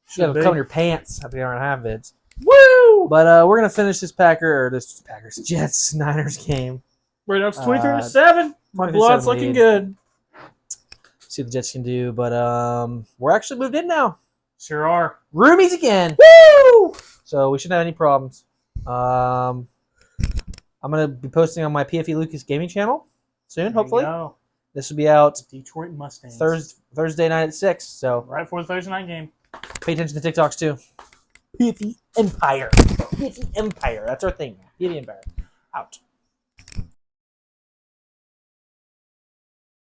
Should gotta be. cover your pants after the hour and a half vids. Woo! But we're gonna finish this Packers Jets Niners game. Right now it's 23-7. My 23-7 blood's looking lead. good. See what the Jets can do. But we're actually moved in now. Sure are. Roomies again. Woo! So we shouldn't have any problems. I'm gonna be posting on my PFE Lucas gaming channel soon, hopefully. No. This will be out Detroit Mustangs. Thursday night at 6. So Right before the Thursday night game. pay attention to TikToks too. PFE Empire. PFE Empire. That's our thing. PFE Empire. Out.